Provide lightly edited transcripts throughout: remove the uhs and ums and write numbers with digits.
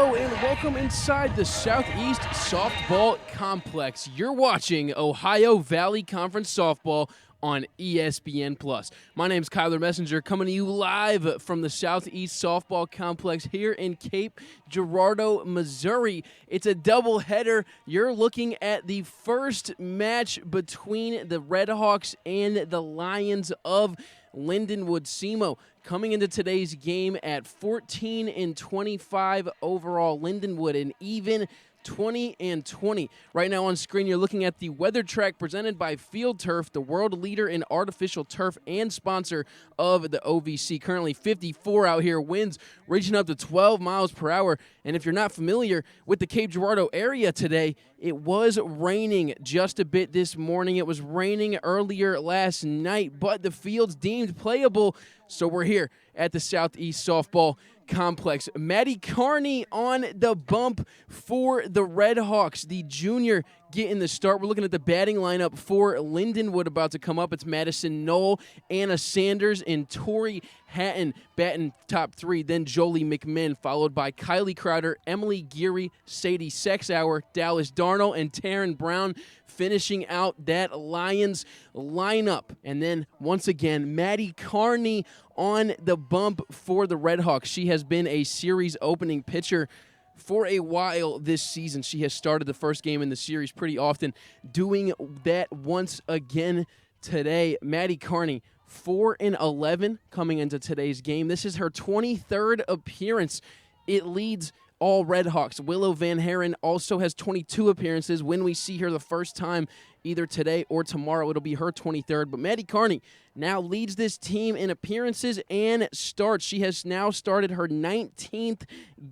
Hello and welcome inside the Southeast Softball Complex. You're watching Ohio Valley Conference Softball on ESPN+. My name's Kyler Messenger, coming to you live from the Southeast Softball Complex here in Cape Girardeau, Missouri. It's a doubleheader. You're looking at the first match between the Redhawks and the Lions of Lindenwood SEMO. Coming into today's game at 14-25 overall, Lindenwood an even 20-20. Right now on screen, you're looking at the weather track presented by Field Turf, the world leader in artificial turf and sponsor of the OVC. Currently 54 out here, winds reaching up to 12 miles per hour. And if you're not familiar with the Cape Girardeau area today, it was raining just a bit this morning. It was raining earlier last night, but the field's deemed playable, so we're here at the Southeast Softball Complex. Maddie Carney on the bump for the Redhawks, the junior getting the start. We're looking at the batting lineup for Lindenwood about to come up. It's Madison Knoll, Anna Sanders, and Tori Hatton batting top three. Then Jolie McMinn, followed by Kylie Crowder, Emily Geary, Sadie Sexauer, Dallas Darnell, and Taryn Brown finishing out that Lions lineup. And then, once again, Maddie Carney on the bump for the Redhawks. She has been a series opening pitcher for a while this season. She has started the first game in the series pretty often, doing that once again today. Maddie Carney, 4-11 coming into today's game. This is her 23rd appearance. It leads all Redhawks. Willow Van Haren also has 22 appearances. When we see her the first time, either today or tomorrow, it'll be her 23rd. But Maddie Carney now leads this team in appearances and starts. She has now started her 19th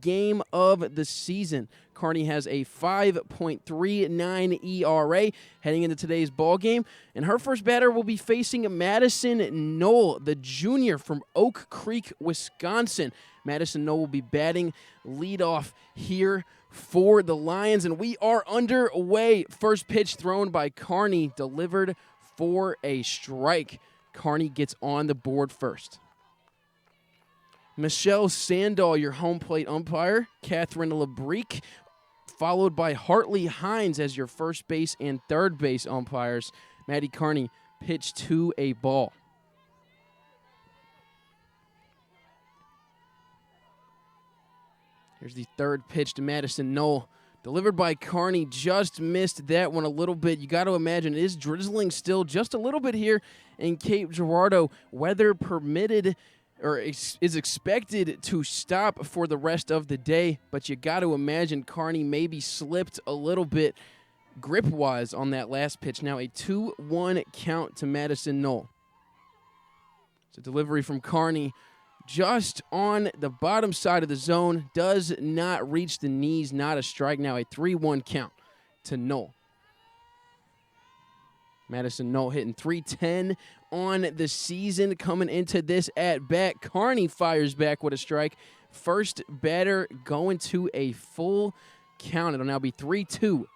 game of the season. Carney has a 5.39 ERA heading into today's ball game, and her first batter will be facing Madison Knoll, the junior from Oak Creek, Wisconsin. Madison Knoll will be batting leadoff here for the Lions, and we are underway. First pitch thrown by Carney, delivered for a strike. Carney gets on the board first. Michelle Sandahl, your home plate umpire. Catherine Labreek, followed by Hartley Hines as your first base and third base umpires. Maddie Carney pitched to a ball. Here's the third pitch to Madison Knoll. Delivered by Carney, just missed that one a little bit. You got to imagine it is drizzling still just a little bit here in Cape Girardeau. Weather permitted or is expected to stop for the rest of the day, but you got to imagine Carney maybe slipped a little bit grip-wise on that last pitch. Now a 2-1 count to Madison Knoll. It's a delivery from Carney just on the bottom side of the zone, does not reach the knees, not a strike. Now a 3-1 count to Knoll. Madison Knoll hitting .310 on the season coming into this at-bat. Carney fires back with a strike. First batter going to a full count. It'll now be 3-2.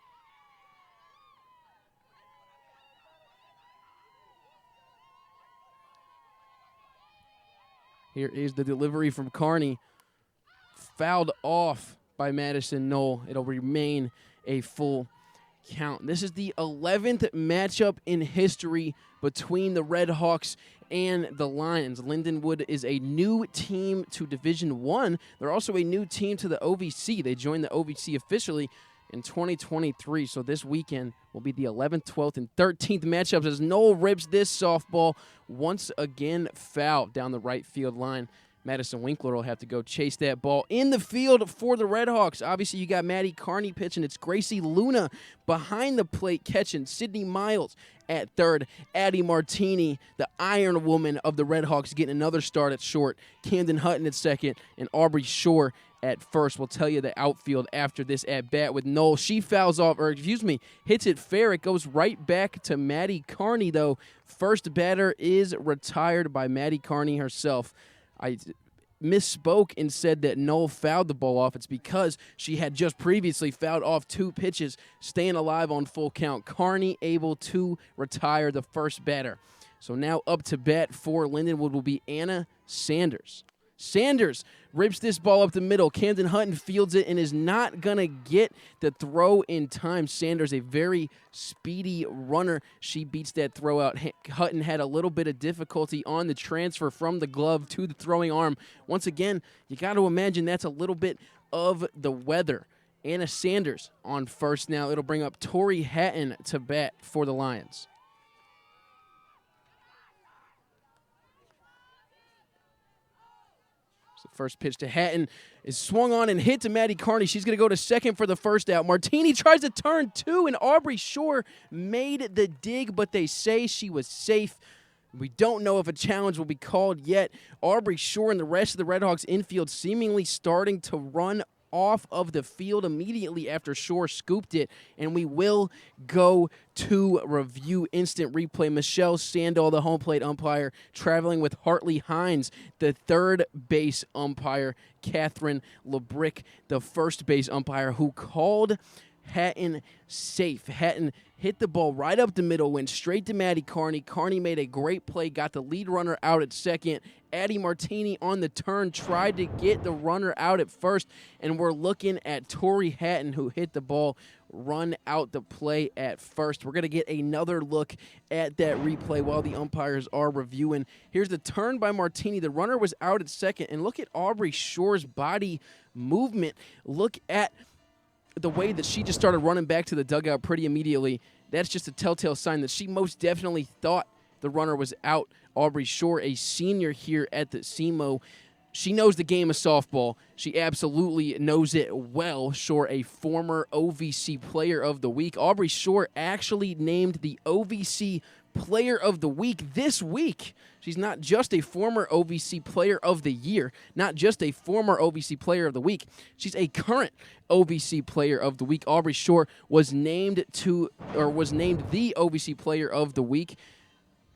Here is the delivery from Carney. Fouled off by Madison Knoll. It'll remain a full count. This is the 11th matchup in history between the Redhawks and the Lions. Lindenwood is a new team to Division I. They're also a new team to the OVC. They joined the OVC officially in 2023, so this weekend will be the 11th, 12th, and 13th matchups as Knoll rips this softball once again foul down the right field line. Madison Winkler will have to go chase that ball in the field for the Redhawks. Obviously, you got Maddie Carney pitching. It's Gracie Luna behind the plate catching. Sydney Miles at third. Addie Martini, the Iron Woman of the Redhawks, getting another start at short. Camden Hutton at second, and Aubrey Shore at first. We'll tell you the outfield after this at-bat with Knoll. She fouls off, hits it fair. It goes right back to Maddie Carney, though. First batter is retired by Maddie Carney herself. I misspoke and said that Knoll fouled the ball off. It's because she had just previously fouled off two pitches, staying alive on full count. Carney able to retire the first batter. So now up to bat for Lindenwood will be Anna Sanders. Sanders rips this ball up the middle. Camden Hutton fields it and is not going to get the throw in time. Sanders, a very speedy runner. She beats that throw out. Hutton had a little bit of difficulty on the transfer from the glove to the throwing arm. Once again, you got to imagine that's a little bit of the weather. Anna Sanders on first now. It'll bring up Tori Hatton to bat for the Lions. So the first pitch to Hatton is swung on and hit to Maddie Carney. She's going to go to second for the first out. Martini tries to turn two, and Aubrey Shore made the dig, but they say she was safe. We don't know if a challenge will be called yet. Aubrey Shore and the rest of the Redhawks infield seemingly starting to run off of the field immediately after Shore scooped it, and we will go to review instant replay. Michelle Sandall, the home plate umpire, traveling with Hartley Hines, the third base umpire, Catherine LeBrick, the first base umpire, who called Hatton safe. Hatton hit the ball right up the middle, went straight to Maddie Carney. Carney made a great play, got the lead runner out at second. Addie Martini on the turn tried to get the runner out at first, and we're looking at Tori Hatton, who hit the ball run out the play at first. We're going to get another look at that replay while the umpires are reviewing. Here's the turn by Martini. The runner was out at second, and look at Aubrey Shore's body movement. Look at the way that she just started running back to the dugout pretty immediately. That's just a telltale sign that she most definitely thought the runner was out. Aubrey Shore, a senior here at the SEMO. She knows the game of softball. She absolutely knows it well. Shore, a former OVC Player of the Week. Aubrey Shore actually named the OVC Player of the Week this week. She's not just a former OVC Player of the Year, not just a former OVC Player of the Week. She's a current OVC Player of the Week. Aubrey Shore was named the OVC Player of the Week,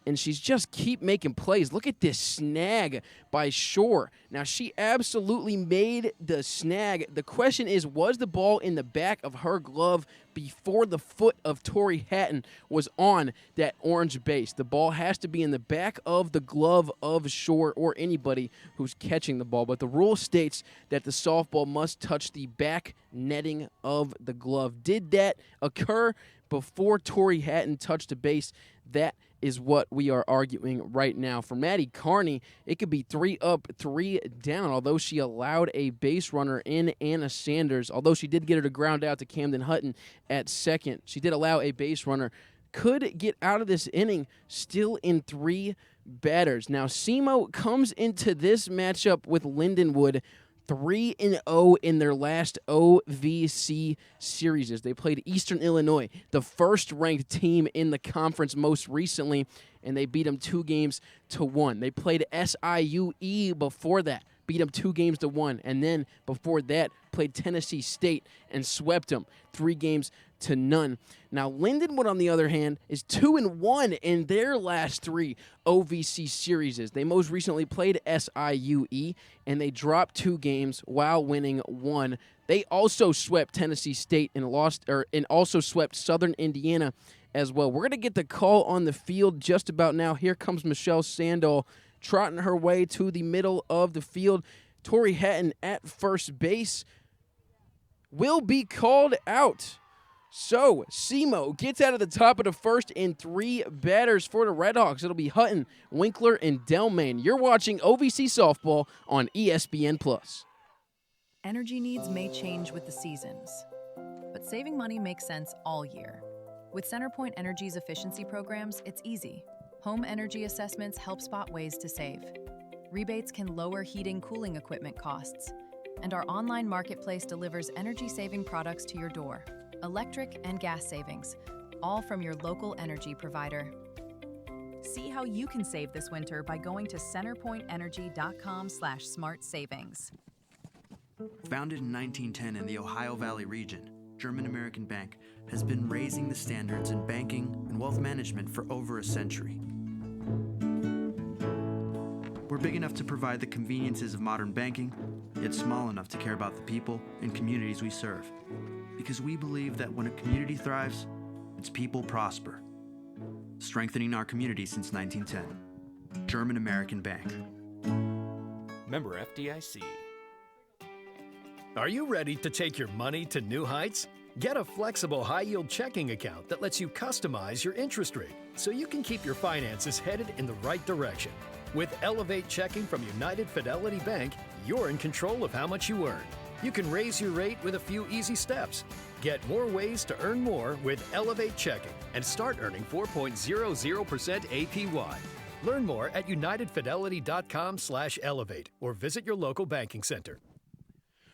and she's just keep making plays. Look at this snag by Shore. Now, she absolutely made the snag. The question is, was the ball in the back of her glove before the foot of Tori Hatton was on that orange base? The ball has to be in the back of the glove of Shore or anybody who's catching the ball. But the rule states that the softball must touch the back netting of the glove. Did that occur before Tori Hatton touched the base? That is what we are arguing right now. For Maddie Carney, it could be 3 up, 3 down, although she allowed a base runner in Anna Sanders. Although she did get her to ground out to Camden Hutton at second, she did allow a base runner. Could get out of this inning still in 3 batters. Now, SEMO comes into this matchup with Lindenwood 3-0 in their last OVC series. They played Eastern Illinois, the first-ranked team in the conference most recently, and they beat them 2-1. They played SIUE before that, beat them 2-1, and then before that played Tennessee State and swept them 3-0. Now, Lindenwood, on the other hand, is 2-1 in their last 3 OVC series. They most recently played SIUE, and they dropped 2 games while winning 1. They also swept Tennessee State and also swept Southern Indiana as well. We're going to get the call on the field just about now. Here comes Michelle Sandall trotting her way to the middle of the field. Tori Hatton at first base will be called out. So, SEMO gets out of the top of the first in 3 batters for the Redhawks. It'll be Hutton, Winkler, and Delmain. You're watching OVC Softball on ESPN+. Energy needs may change with the seasons, but saving money makes sense all year. With CenterPoint Energy's efficiency programs, it's easy. Home energy assessments help spot ways to save. Rebates can lower heating, cooling equipment costs. And our online marketplace delivers energy-saving products to your door. Electric and gas savings, all from your local energy provider. See how you can save this winter by going to centerpointenergy.com/smart-savings. Founded in 1910 in the Ohio Valley region, German American Bank has been raising the standards in banking and wealth management for over a century. We're big enough to provide the conveniences of modern banking, yet small enough to care about the people and communities we serve. Because we believe that when a community thrives, its people prosper. Strengthening our community since 1910. German American Bank. Member FDIC. Are you ready to take your money to new heights? Get a flexible high-yield checking account that lets you customize your interest rate so you can keep your finances headed in the right direction. With Elevate Checking from United Fidelity Bank, you're in control of how much you earn. You can raise your rate with a few easy steps. Get more ways to earn more with Elevate Checking and start earning 4.00% APY. Learn more at unitedfidelity.com/elevate or visit your local banking center.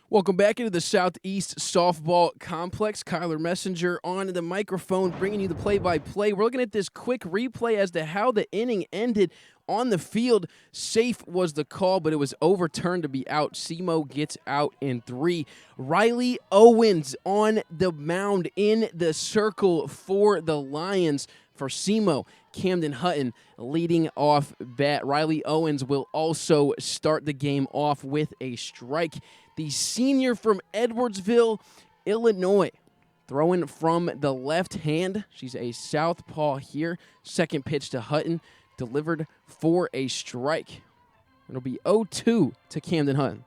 Welcome back into the Southeast Softball Complex. Kyler Messenger on the microphone, bringing you the play-by-play. We're looking at this quick replay as to how the inning ended on the field. Safe was the call, but it was overturned to be out. SEMO gets out in 3. Riley Owens on the mound in the circle for the Lions. For SEMO, Camden Hutton leading off bat. Riley Owens will also start the game off with a strike. The senior from Edwardsville, Illinois, throwing from the left hand. She's a southpaw here. Second pitch to Hutton, delivered for a strike. It'll be 0-2 to Camden Hutton.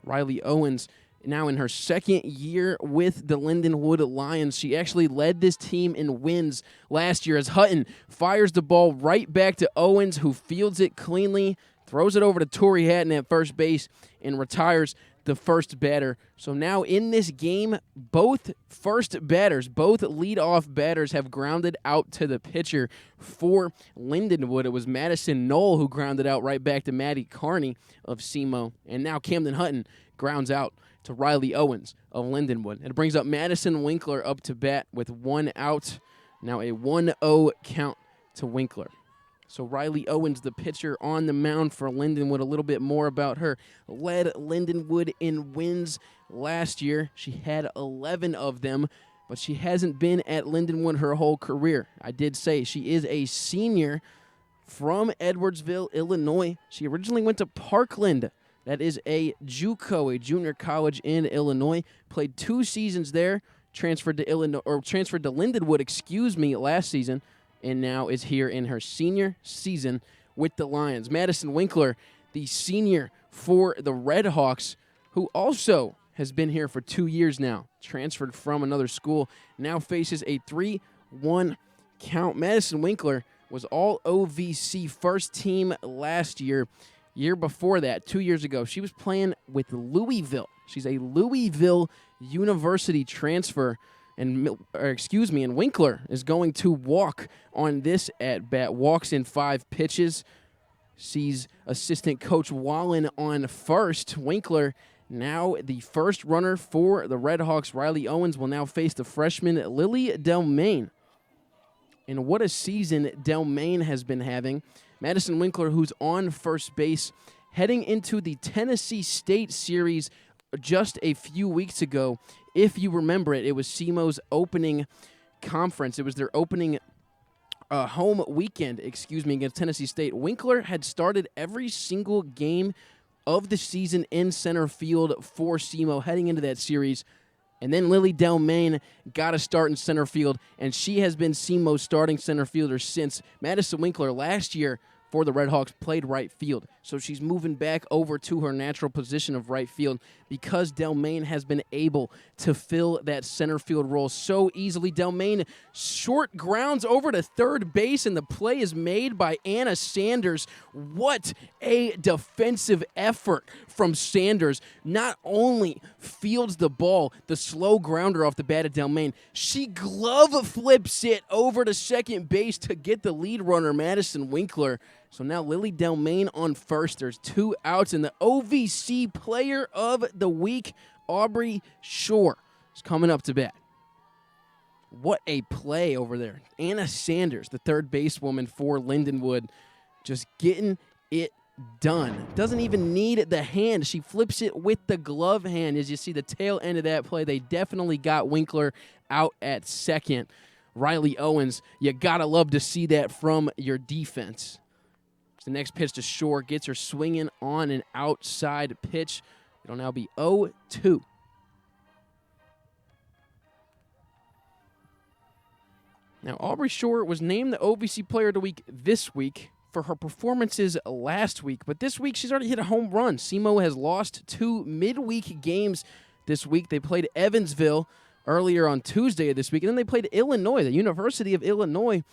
Riley Owens now in her second year with the Lindenwood Lions. She actually led this team in wins last year as Hutton fires the ball right back to Owens, who fields it cleanly, throws it over to Tori Hatton at first base, and retires the first batter. So now in this game, both first batters, both leadoff batters have grounded out to the pitcher for Lindenwood. It was Madison Knoll who grounded out right back to Maddie Carney of SEMO. And now Camden Hutton grounds out to Riley Owens of Lindenwood. And it brings up Madison Winkler up to bat with 1 out. Now a 1-0 count to Winkler. So Riley Owens, the pitcher on the mound for Lindenwood. A little bit more about her. Led Lindenwood in wins last year. She had 11 of them, but she hasn't been at Lindenwood her whole career. I did say she is a senior from Edwardsville, Illinois. She originally went to Parkland. That is a JUCO, a junior college in Illinois. Played 2 seasons there. Transferred to Lindenwood, last season, and now is here in her senior season with the Lions. Madison Winkler, the senior for the Red Hawks, who also has been here for 2 years now, transferred from another school, now faces a 3-1 count. Madison Winkler was all OVC first team last year. Year before that, 2 years ago, she was playing with Louisville. She's a Louisville University transfer. And Winkler is going to walk on this at-bat. Walks in 5 pitches. Sees assistant coach Wallen on first. Winkler, now the first runner for the Red Hawks. Riley Owens will now face the freshman Lily Delmain. And what a season Delmain has been having. Madison Winkler, who's on first base, heading into the Tennessee State Series just a few weeks ago. If you remember it, it was SEMO's opening conference. It was their opening home weekend, against Tennessee State. Winkler had started every single game of the season in center field for SEMO heading into that series. And then Lily Delmain got a start in center field, and she has been SEMO's starting center fielder since. Madison Winkler last year for the Red Hawks played right field. So she's moving back over to her natural position of right field because Delmain has been able to fill that center field role so easily. Delmain short grounds over to third base, and the play is made by Anna Sanders. What a defensive effort from Sanders. Not only fields the ball, the slow grounder off the bat of Delmain, she glove flips it over to second base to get the lead runner, Madison Winkler. So now Lily Delmain on first. There's 2 outs, and the OVC Player of the Week, Aubrey Shore, is coming up to bat. What a play over there. Anna Sanders, the third basewoman for Lindenwood, just getting it done. Doesn't even need the hand. She flips it with the glove hand. As you see the tail end of that play, they definitely got Winkler out at second. Riley Owens, you gotta love to see that from your defense. The next pitch to Shore gets her swinging on an outside pitch. It'll now be 0-2. Now, Aubrey Shore was named the OVC Player of the Week this week for her performances last week, but this week she's already hit a home run. SEMO has lost 2 midweek games this week. They played Evansville earlier on Tuesday of this week, and then they played Illinois, the University of Illinois,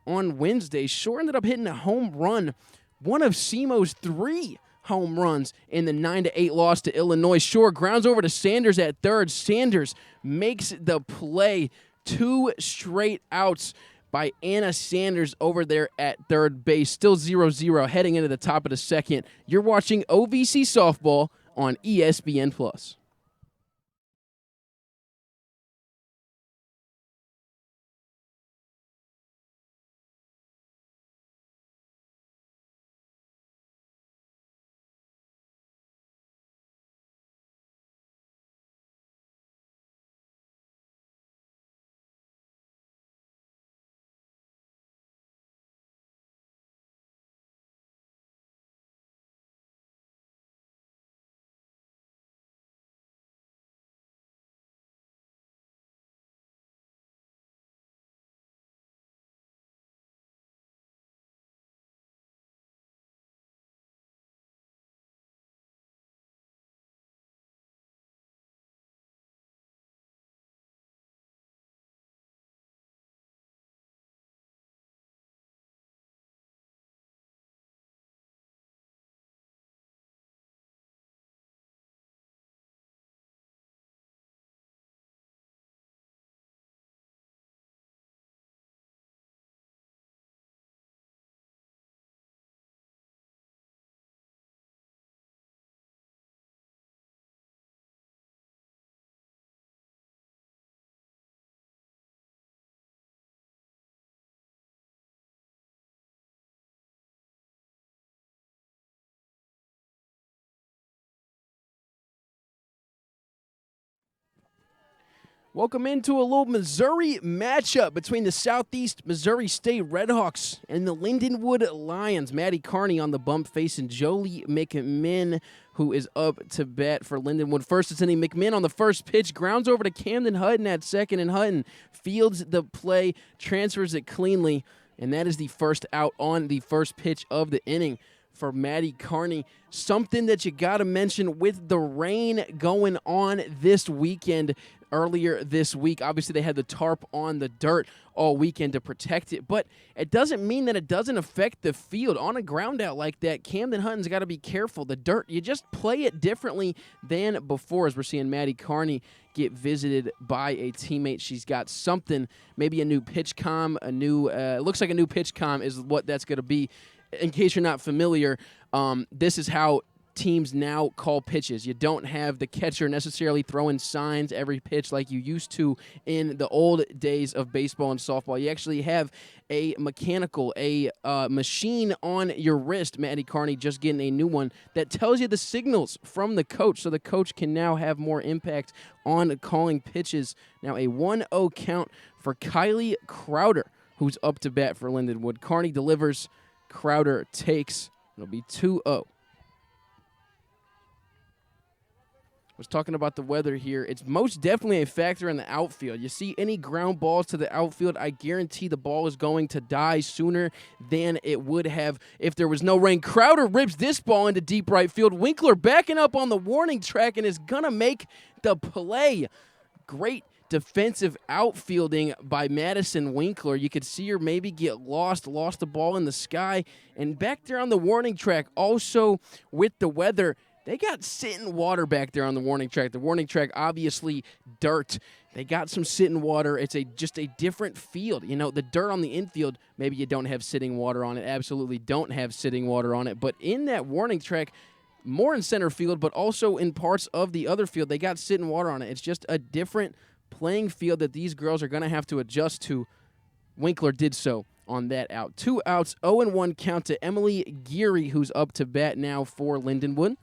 on Wednesday. Shore ended up hitting a home run, one of SEMO's 3 home runs in the 9-8 loss to Illinois. Shore grounds over to Sanders at third. Sanders makes the play. 2 straight outs by Anna Sanders over there at third base. Still 0-0 heading into the top of the second. You're watching OVC Softball on ESPN+. Welcome into a little Missouri matchup between the Southeast Missouri State Redhawks and the Lindenwood Lions. Maddie Carney on the bump facing Jolie McMinn, who is up to bat for Lindenwood. First, it's inning. McMinn on the first pitch, grounds over to Camden Hutton at second, and Hutton fields the play, transfers it cleanly, and that is the first out on the first pitch of the inning for Maddie Carney. Something that you got to mention with the rain going on this weekend. Earlier this week, obviously they had the tarp on the dirt all weekend to protect it, but it doesn't mean that it doesn't affect the field. On a ground out like that, Camden Hutton's got to be careful. The dirt, you just play it differently than before, as we're seeing Maddie Carney get visited by a teammate. She's got something, maybe a new pitch comm, looks like a new pitch comm is what that's going to be. In case you're not familiar, this is how teams now call pitches. You don't have the catcher necessarily throwing signs every pitch like you used to in the old days of baseball and softball. You actually have a machine on your wrist. Maddie Carney just getting a new one that tells you the signals from the coach, so the coach can now have more impact on calling pitches. Now a 1-0 count for Kylie Crowder, who's up to bat for Lindenwood. Carney delivers, Crowder takes. It'll be 2-0. Was talking about the weather here. It's most definitely a factor in the outfield. You see any ground balls to the outfield, I guarantee the ball is going to die sooner than it would have if there was no rain. Crowder rips this ball into deep right field. Winkler backing up on the warning track and is going to make the play. Great defensive outfielding by Madison Winkler. You could see her maybe get lost the ball in the sky. And back there on the warning track, also with the weather, they got sitting water back there on the warning track. The warning track, obviously dirt. They got some sitting water. It's just a different field. You know, the dirt on the infield, maybe you don't have sitting water on it. Absolutely don't have sitting water on it. But in that warning track, more in center field, but also in parts of the other field, they got sitting water on it. It's just a different playing field that these girls are going to have to adjust to. Winkler did so on that out. 2 outs, 0-1 count to Emily Geary, who's up to bat now for Lindenwood.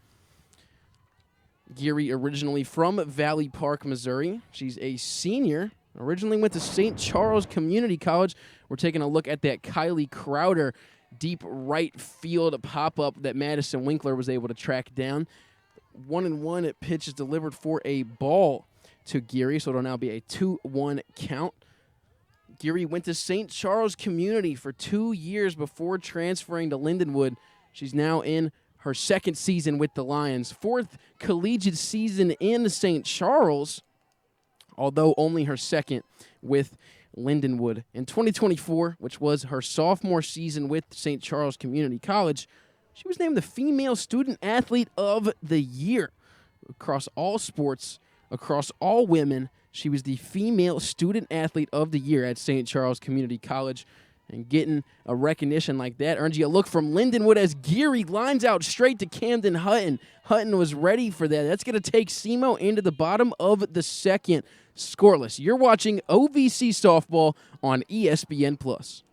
Geary originally from Valley Park, Missouri. She's a senior, originally went to St. Charles Community College. We're taking a look at that Kylie Crowder deep right field pop-up that Madison Winkler was able to track down. 1-1, pitch is delivered for a ball to Geary, so it'll now be a 2-1 count. Geary went to St. Charles Community for 2 years before transferring to Lindenwood. She's now in her second season with the Lions. Fourth collegiate season in St. Charles, although only her second with Lindenwood. In 2024, which was her sophomore season with St. Charles Community College, she was named the Female Student Athlete of the Year. Across all sports, across all women, she was the Female Student Athlete of the Year at St. Charles Community College. And getting a recognition like that earns you a look from Lindenwood as Geary lines out straight to Camden Hutton. Hutton was ready for that. That's going to take SEMO into the bottom of the second. Scoreless. You're watching OVC Softball on ESPN+.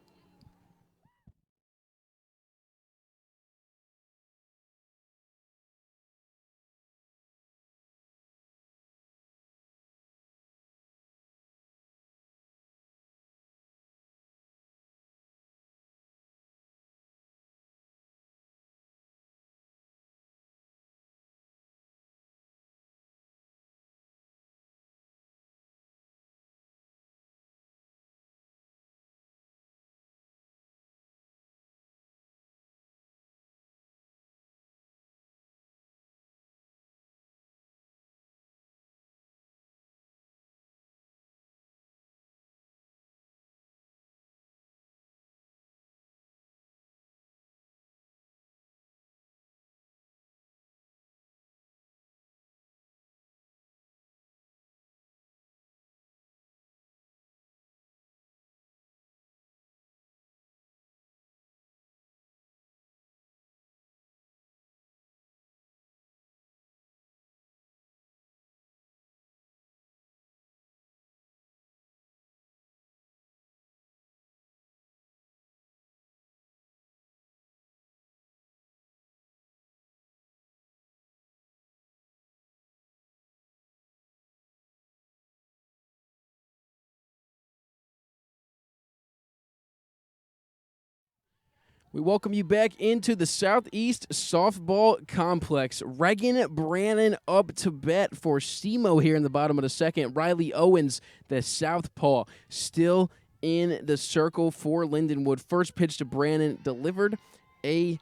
We welcome you back into the Southeast Softball Complex. Reagan Brannon up to bat for SEMO here in the bottom of the second. Riley Owens, the southpaw, still in the circle for Lindenwood. First pitch to Brannon, delivered a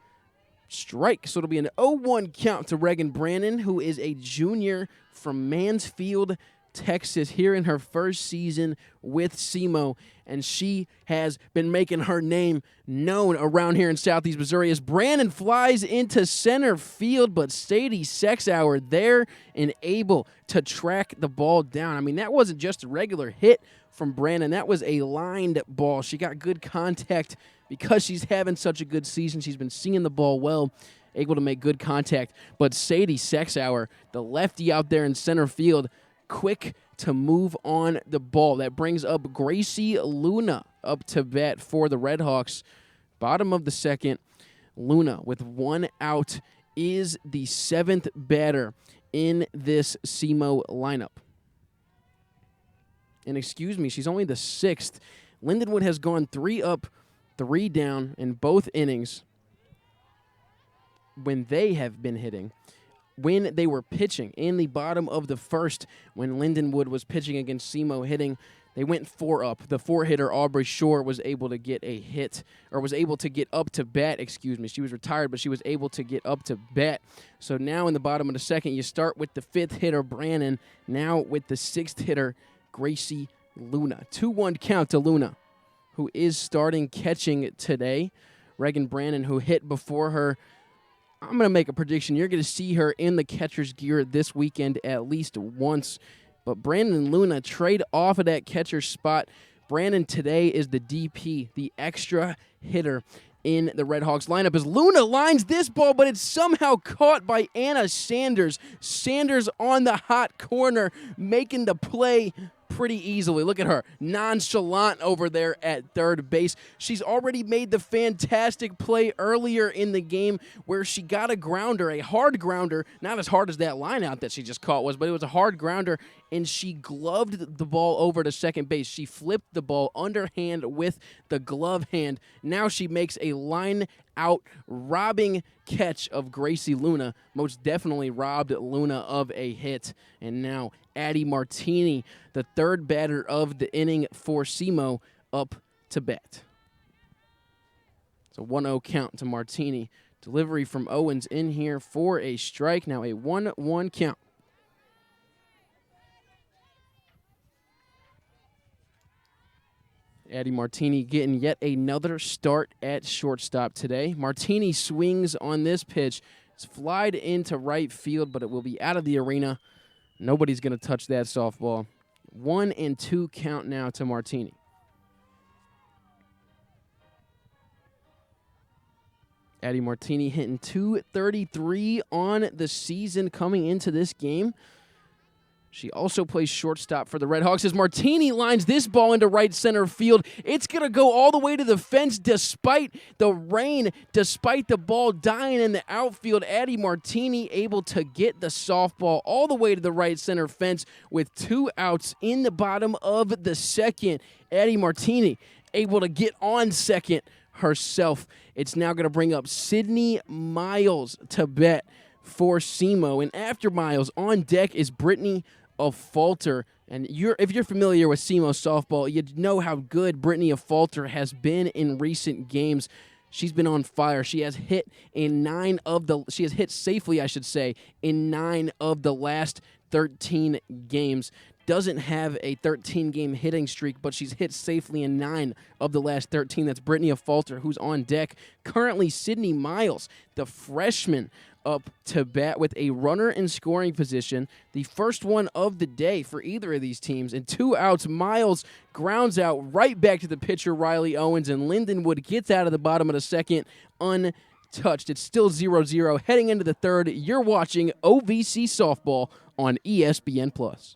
strike. So it'll be an 0-1 count to Reagan Brannon, who is a junior from Mansfield, Texas, here in her first season with SEMO, and she has been making her name known around here in Southeast Missouri as Brannon flies into center field, but Sadie Sexauer there and able to track the ball down. I mean, that wasn't just a regular hit from Brannon. That was a lined ball. She got good contact because she's having such a good season. She's been seeing the ball well, able to make good contact. But Sadie Sexauer, the lefty out there in center field, quick to move on the ball. That brings up Gracie Luna up to bat for the Redhawks. Bottom of the second, Luna with one out is the seventh batter in this SEMO lineup. And excuse me, she's only the sixth. Lindenwood has gone 3 up, 3 down in both innings when they have been hitting. When they were pitching in the bottom of the first, when Lindenwood was pitching against SEMO hitting, they went 4 up. The 4-hitter, Aubrey Shore, was able to get a hit, or was able to get up to bat, excuse me. She was retired, but she was able to get up to bat. So now in the bottom of the second, you start with the 5th hitter, Brannon, now with the 6th hitter, Gracie Luna. 2-1 count to Luna, who is starting catching today. Reagan Brannon, who hit before her, I'm going to make a prediction. You're going to see her in the catcher's gear this weekend at least once. But Brandon and Luna trade off of that catcher spot. Brandon today is the DP, the extra hitter in the Redhawks lineup, as Luna lines this ball, but it's somehow caught by Anna Sanders. Sanders on the hot corner, making the play pretty easily. Look at her, nonchalant over there at third base. She's already made the fantastic play earlier in the game where she got a grounder, a hard grounder, not as hard as that line out that she just caught was, but it was a hard grounder, and she gloved the ball over to second base. She flipped the ball underhand with the glove hand. Now she makes a line out robbing catch of Gracie Luna. Most definitely robbed Luna of a hit. And now Addie Martini, the third batter of the inning for SEMO, up to bat. It's a 1-0 count to Martini. Delivery from Owens in here for a strike. Now a 1-1 count. Addie Martini getting yet another start at shortstop today. Martini swings on this pitch. It's flied into right field, but it will be out of the arena. Nobody's going to touch that softball. 1-2 count now to Martini. Addie Martini hitting .233 on the season coming into this game. She also plays shortstop for the Red Hawks as Martini lines this ball into right center field. It's going to go all the way to the fence despite the rain, despite the ball dying in the outfield. Addie Martini able to get the softball all the way to the right center fence with 2 outs in the bottom of the second. Addie Martini able to get on second herself. It's now going to bring up Sydney Miles to bat for SEMO. And after Miles, on deck is Brittany Afalter. And if you're familiar with SEMO softball, you know how good Brittany Afalter has been in recent games. She's been on fire. She has hit safely, I should say, in 9 of the last 13 games. Doesn't have a 13-game hitting streak, but she's hit safely in 9 of the last 13. That's Brittany Afalter, who's on deck. Currently, Sydney Miles, the freshman, up to bat with a runner in scoring position. The first one of the day for either of these teams. And 2 outs, Miles grounds out right back to the pitcher, Riley Owens, and Lindenwood gets out of the bottom of the second untouched. It's still 0-0. Heading into the third, you're watching OVC Softball on ESPN+.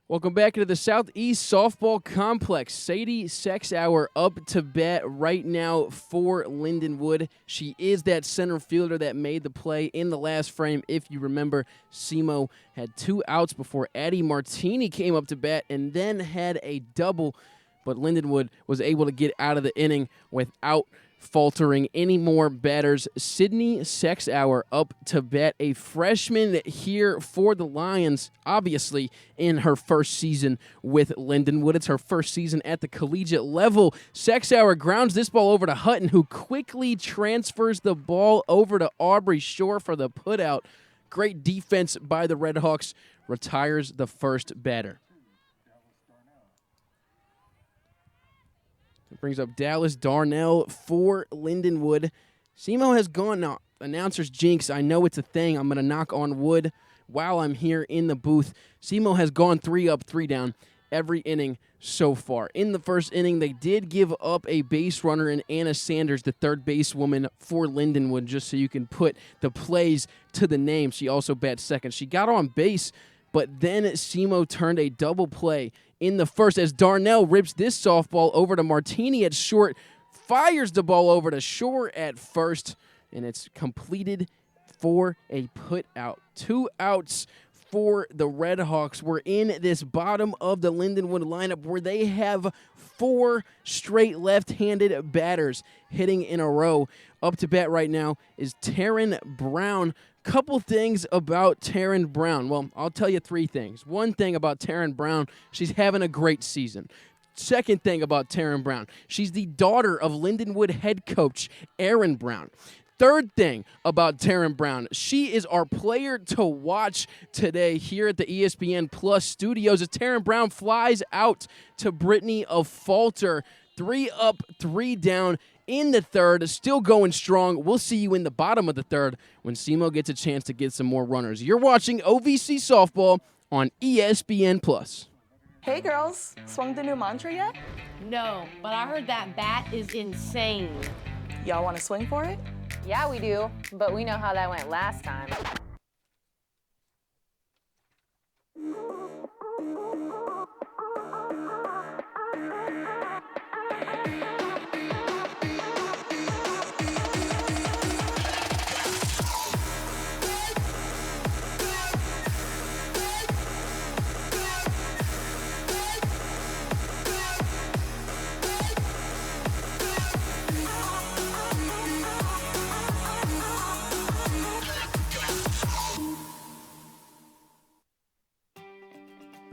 Welcome back into the Southeast Softball Complex. Sadie Sexauer up to bat right now for Lindenwood. She is that center fielder that made the play in the last frame. If you remember, SEMO had 2 outs before Addie Martini came up to bat and then had a double. But Lindenwood was able to get out of the inning without faltering any more batters. Sydney Sexauer up to bat, a freshman here for the Lions, obviously in her first season with Lindenwood. It's her first season at the collegiate level. Sexauer grounds this ball over to Hutton, who quickly transfers the ball over to Aubrey Shore for the putout. Great defense by the Red Hawks. Retires the first batter. It brings up Dallas Darnell for Lindenwood. SEMO has gone now. Announcers jinx. I know it's a thing. I'm going to knock on wood while I'm here in the booth. SEMO has gone 3 up, 3 down every inning so far. In the first inning, they did give up a base runner in Anna Sanders, the third basewoman for Lindenwood, just so you can put the plays to the name. She also bats second. She got on base, but then SEMO turned a double play in the first as Darnell rips this softball over to Martini at short, fires the ball over to Shore at first, and it's completed for a put out. 2 outs for the Red Hawks. We're in this bottom of the Lindenwood lineup where they have 4 straight left-handed batters hitting in a row. Up to bat right now is Taryn Brown. Couple things about Taryn Brown. Well, I'll tell you 3 things. One thing about Taryn Brown, she's having a great season. Second thing about Taryn Brown, she's the daughter of Lindenwood head coach Aaron Brown. Third thing about Taryn Brown, she is our player to watch today here at the ESPN Plus studios as Taryn Brown flies out to Brittany of Falter. 3 up, 3 down in the third, still going strong. We'll see you in the bottom of the third when SEMO gets a chance to get some more runners. You're watching OVC Softball on ESPN Plus. Hey girls, swung the new mantra yet? No, but I heard that bat is insane. Y'all want to swing for it? Yeah, we do, but we know how that went last time.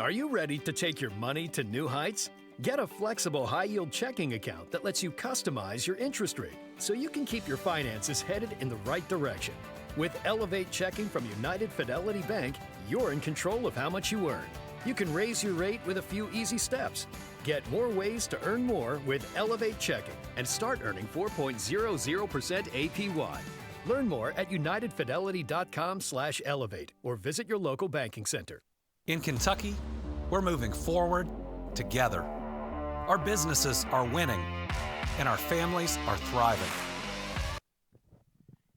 Are you ready to take your money to new heights? Get a flexible high-yield checking account that lets you customize your interest rate so you can keep your finances headed in the right direction. With Elevate Checking from United Fidelity Bank, you're in control of how much you earn. You can raise your rate with a few easy steps. Get more ways to earn more with Elevate Checking and start earning 4.00% APY. Learn more at unitedfidelity.com/elevate or visit your local banking center. In Kentucky, we're moving forward together. Our businesses are winning, and our families are thriving.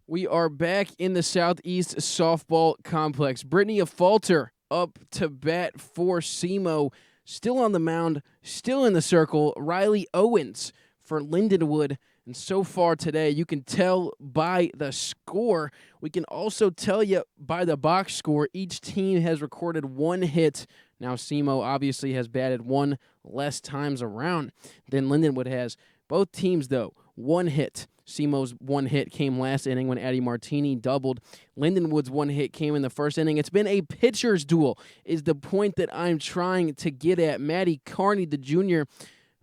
We are back in the Southeast Softball Complex. Brittany of Falter up to bat for SEMO. Still on the mound, still in the circle. Riley Owens for Lindenwood. And so far today, you can tell by the score. We can also tell you by the box score. Each team has recorded 1 hit. Now SEMO obviously has batted 1 less times around than Lindenwood has. Both teams, though, 1 hit. SEMO's 1 hit came last inning when Addie Martini doubled. Lindenwood's 1 hit came in the first inning. It's been a pitcher's duel is the point that I'm trying to get at. Maddie Carney, the junior,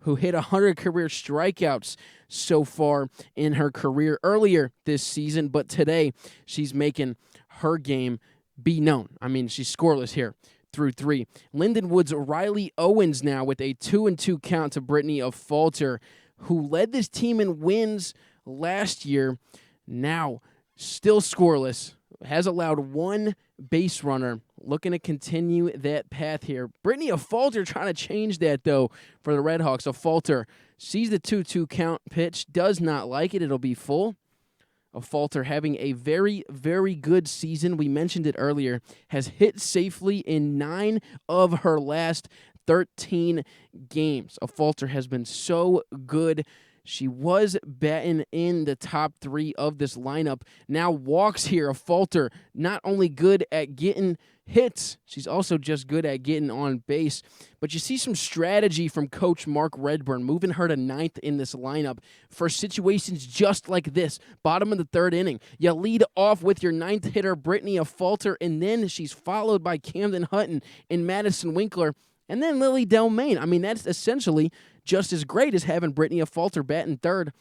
who hit 100 career strikeouts so far in her career earlier this season, but today she's making her game be known. I mean, she's scoreless here through 3. Lindenwood's Riley Owens now with a 2-2 count to Brittany of Falter, who led this team in wins last year. Now, still scoreless, has allowed 1 base runner. Looking to continue that path here. Brittany of Falter trying to change that, though, for the Red Hawks. Of Falter sees the 2-2 count pitch, does not like it. It'll be full. Of Falter having a very, very good season. We mentioned it earlier. Has hit safely in 9 of her last 13 games. Of Falter has been so good. She was batting in the top 3 of this lineup. Now walks here. Of Falter, not only good at getting hits, she's also just good at getting on base. But you see some strategy from Coach Mark Redburn, moving her to 9th in this lineup for situations just like this. Bottom of the 3rd inning. You lead off with your 9th hitter, Brittany of Falter, and then she's followed by Camden Hutton and Madison Winkler, and then Lily Delmain. I mean, that's essentially just as great as having Brittany of Falter batting 3rd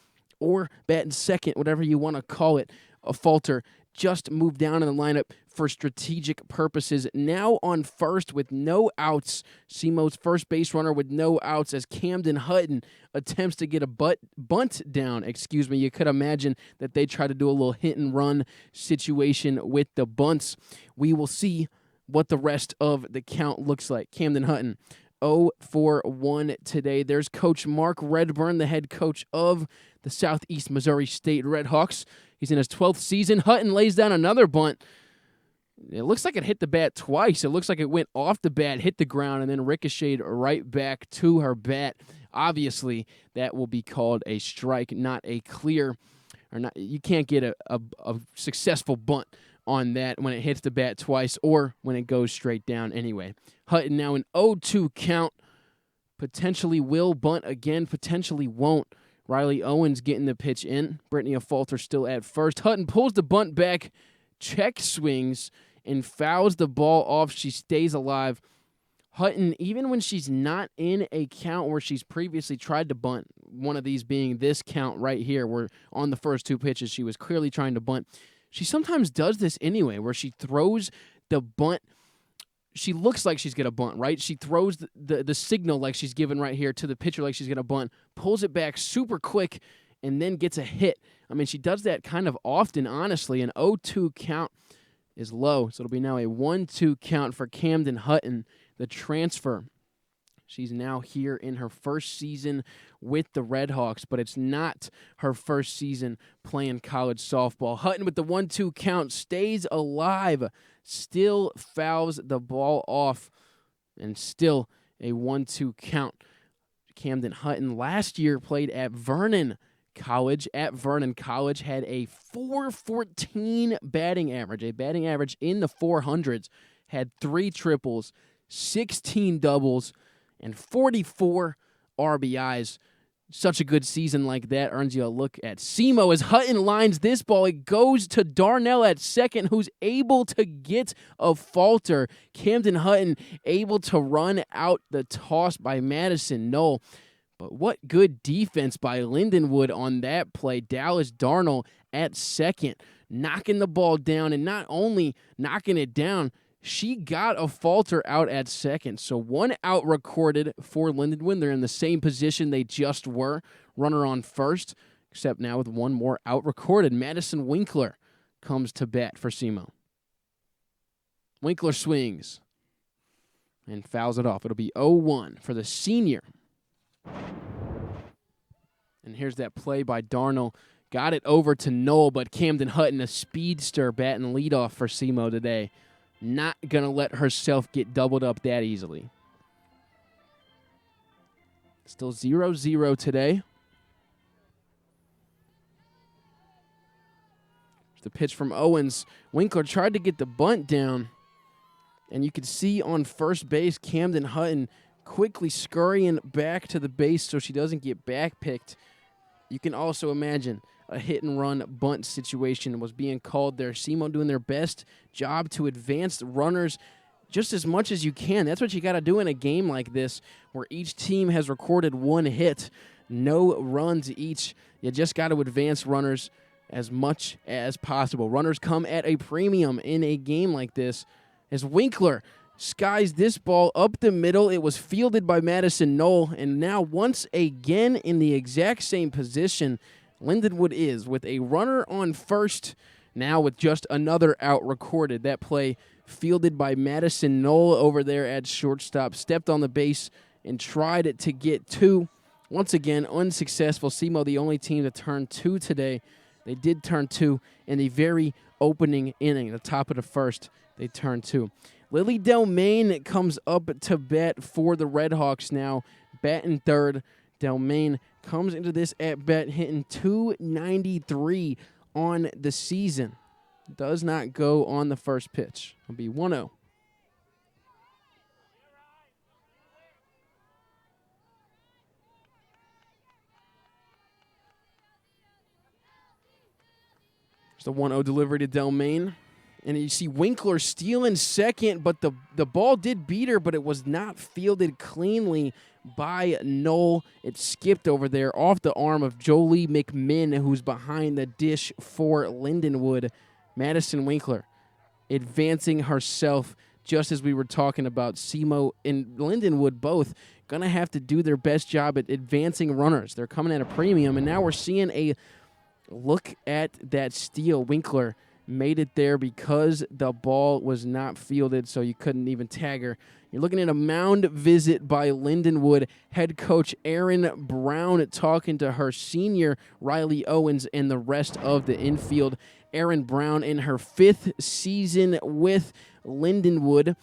or batting 2nd, whatever you want to call it. Of Falter just moved down in the lineup for strategic purposes. Now on first with no outs. SEMO's first base runner with no outs as Camden Hutton attempts to get a bunt down. You could imagine that they try to do a little hit and run situation with the bunts. We will see what the rest of the count looks like. Camden Hutton 0 for 1 today. There's Coach Mark Redburn, the head coach of the Southeast Missouri State Red Hawks. He's in his 12th season. Hutton lays down another bunt. It looks like it hit the bat twice. It looks like it went off the bat, hit the ground, and then ricocheted right back to her bat. Obviously, that will be called a strike, not a clear, or not. You can't get a successful bunt on that when it hits the bat twice or when it goes straight down anyway. Hutton now an 0-2 count. Potentially will bunt again, potentially won't. Riley Owens getting the pitch in. Brittany Afalter still at first. Hutton pulls the bunt back, check swings, and fouls the ball off. She stays alive. Hutton, even when she's not in a count where she's previously tried to bunt, one of these being this count right here, where on the first 2 pitches she was clearly trying to bunt, she sometimes does this anyway, where she throws the bunt. She looks like she's going to bunt, right? She throws the signal like she's given right here to the pitcher like she's going to bunt, pulls it back super quick, and then gets a hit. I mean, she does that kind of often, honestly. An 0-2 count is low, so it'll be now a 1-2 count for Camden Hutton, the transfer. She's now here in her first season with the Redhawks, but it's not her first season playing college softball. Hutton with the 1-2 count stays alive, still fouls the ball off, and still a 1-2 count. Camden Hutton last year played at Vernon College. At Vernon College had a .414 batting average, a batting average in the 400s, had 3 triples, 16 doubles, and 44 RBIs. Such a good season like that earns you a look at SEMO as Hutton lines this ball. It goes to Darnell at second, who's able to get a falter. Camden Hutton able to run out the toss by Madison Knoll. But what good defense by Lindenwood on that play. Dallas Darnell at second, knocking the ball down, and not only knocking it down, she got a falter out at second. So 1 out recorded for Lindenwood. They're in the same position they just were. Runner on first, except now with 1 more out recorded. Madison Winkler comes to bat for SEMO. Winkler swings and fouls it off. It'll be 0-1 for the senior. And here's that play by Darnell. Got it over to Knoll, but Camden Hutton, a speedster, batting leadoff for SEMO today. Not going to let herself get doubled up that easily. Still 0-0 today. The pitch from Owens. Winkler tried to get the bunt down, and you can see on first base Camden Hutton quickly scurrying back to the base so she doesn't get backpicked. You can also imagine a hit-and-run bunt situation was being called there. SEMO doing their best job to advance the runners just as much as you can. That's what you got to do in a game like this where each team has recorded 1 hit, no runs each. You just got to advance runners as much as possible. Runners come at a premium in a game like this as Winkler skies this ball up the middle. It was fielded by Madison Knoll, and now once again in the exact same position Lindenwood is, with a runner on first, now with just another out recorded. That play fielded by Madison Knoll over there at shortstop, stepped on the base and tried to get 2. Once again, unsuccessful. SEMO, the only team to turn 2 today. They did turn 2 in the very opening inning, the top of the first. They turned 2. Lily Delmain comes up to bat for the Redhawks now, batting third. Delmain comes into this at-bat hitting .293 on the season. Does not go on the first pitch. It'll be 1-0. It's the 1-0 delivery to Delmain. And you see Winkler stealing second, but the ball did beat her, but it was not fielded cleanly by Knoll. It skipped over there off the arm of Jolie McMinn, who's behind the dish for Lindenwood. Madison Winkler advancing herself, just as we were talking about. SEMO and Lindenwood both going to have to do their best job at advancing runners. They're coming at a premium, and now we're seeing a look at that steal. Winkler made it there because the ball was not fielded, so you couldn't even tag her. You're looking at a mound visit by Lindenwood. Head coach Aaron Brown talking to her senior Riley Owens and the rest of the infield. Aaron Brown in her 5th season with Lindenwood.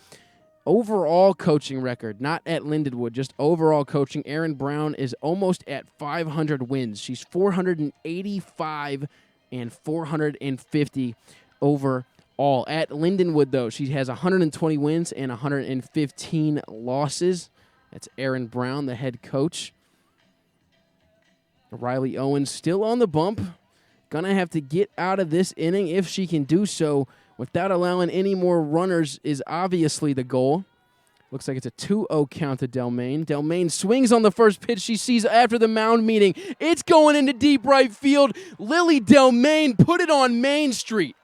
Overall coaching record, not at Lindenwood, just overall coaching. Aaron Brown is almost at 500 wins. She's 485 and 450 over all. At Lindenwood, though, she has 120 wins and 115 losses. That's Aaron Brown, the head coach. Riley Owens still on the bump. Gonna have to get out of this inning. If she can do so without allowing any more runners is obviously the goal. Looks like it's a 2-0 count to Delmain. Delmain swings on the first pitch she sees after the mound meeting. It's going into deep right field. Lily Delmain put it on Main Street.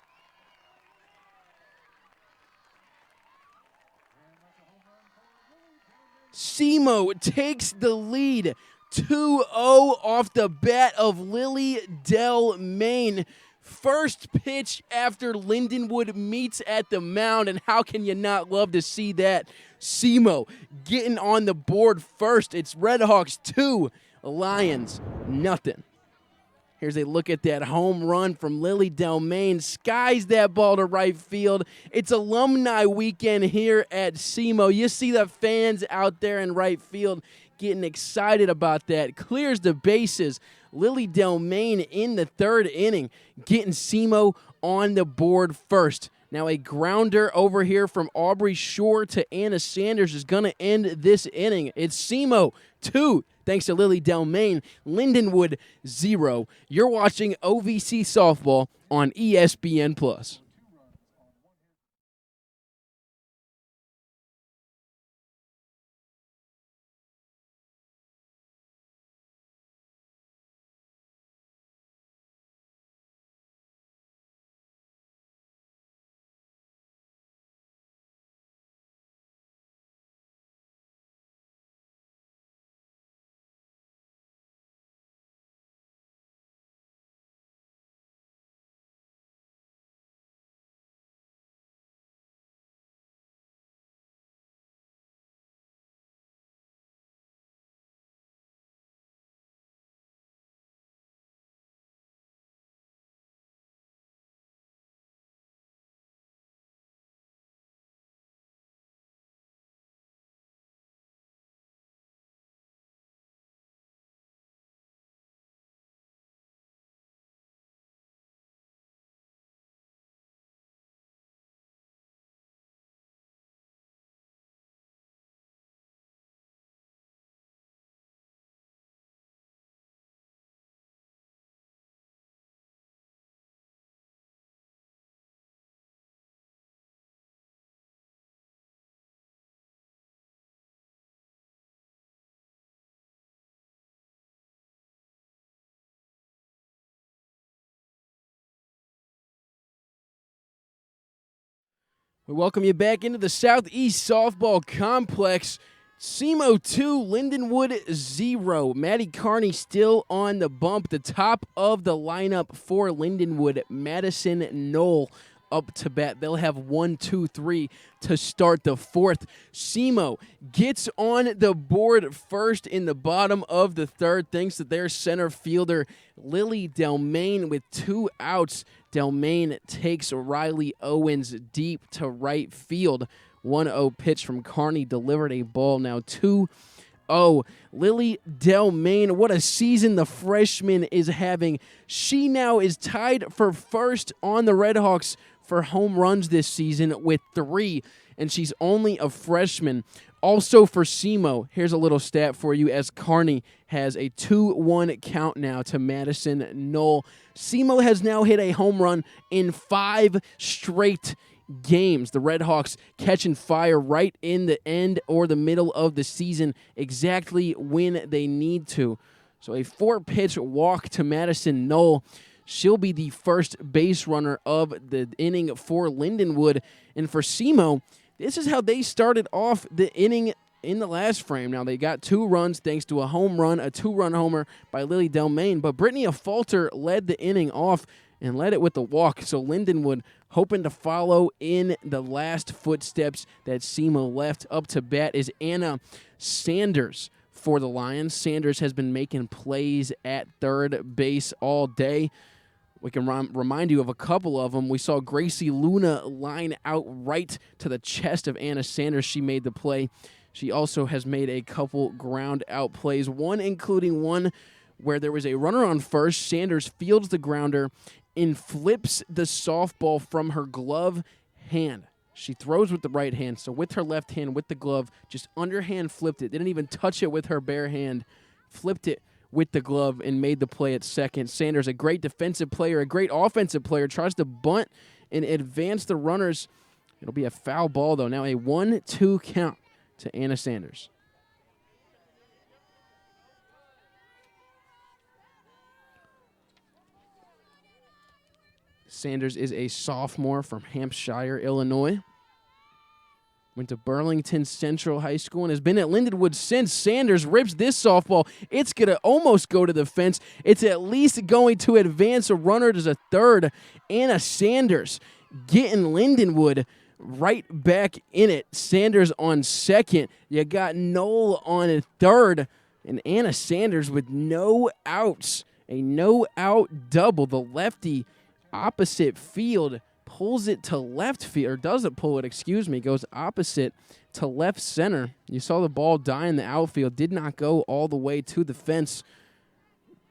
SEMO takes the lead. 2-0 off the bat of Lily Delmain. First pitch after Lindenwood meets at the mound, and how can you not love to see that? SEMO getting on the board first. It's Redhawks 2, Lions nothing. Here's a look at that home run from Lily Delmain. Skies that ball to right field. It's alumni weekend here at SEMO. You see the fans out there in right field getting excited about that. Clears the bases. Lily Delmain in the third inning, getting SEMO on the board first. Now a grounder over here from Aubrey Shore to Anna Sanders is going to end this inning. It's SEMO 2, thanks to Lily Delmain. Lindenwood 0. You're watching OVC Softball on ESPN+. We welcome you back into the Southeast Softball Complex. SEMO 2, Lindenwood 0. Maddie Carney still on the bump. The top of the lineup for Lindenwood, Madison Knoll up to bat. They'll have 1, 2, 3 to start the fourth. SEMO gets on the board first in the bottom of the third, thanks to their center fielder, Lily Delmain, with 2 outs. Delmain takes Riley Owens deep to right field. 1-0 pitch from Carney delivered a ball. Now 2-0. Lily Delmain, what a season the freshman is having. She now is tied for first on the Redhawks for home runs this season with 3, and she's only a freshman. Also for SEMO, here's a little stat for you as Carney has a 2-1 count now to Madison Knoll. SEMO has now hit a home run in 5 straight games. The Redhawks catching fire right in the end or the middle of the season, exactly when they need to. So a 4-pitch walk to Madison Knoll. She'll be the first base runner of the inning for Lindenwood. And for SEMO, this is how they started off the inning in the last frame. Now, they got 2 runs thanks to a home run, a 2-run homer by Lily Delmain. But Brittany Afalter led the inning off and led it with the walk. So Lindenwood hoping to follow in the last footsteps that SEMO left. Up to bat is Anna Sanders for the Lions. Sanders has been making plays at third base all day. We can remind you of a couple of them. We saw Gracie Luna line out right to the chest of Anna Sanders. She made the play. She also has made a couple ground out plays, one including one where there was a runner on first. Sanders fields the grounder and flips the softball from her glove hand. She throws with the right hand, so with her left hand, with the glove, just underhand flipped it. Didn't even touch it with her bare hand. Flipped it with the glove and made the play at second. Sanders, a great defensive player, a great offensive player, tries to bunt and advance the runners. It'll be a foul ball, though. Now a 1-2 count to Anna Sanders. Sanders is a sophomore from Hampshire, Illinois. Went to Burlington Central High School and has been at Lindenwood since. Sanders rips this softball. It's going to almost go to the fence. It's at least going to advance a runner to the third. Anna Sanders getting Lindenwood right back in it. Sanders on second. You got Knoll on third. And Anna Sanders with no outs. A no-out double. The lefty opposite field pulls it to left field, or doesn't pull it, excuse me, goes opposite to left center. You saw the ball die in the outfield, did not go all the way to the fence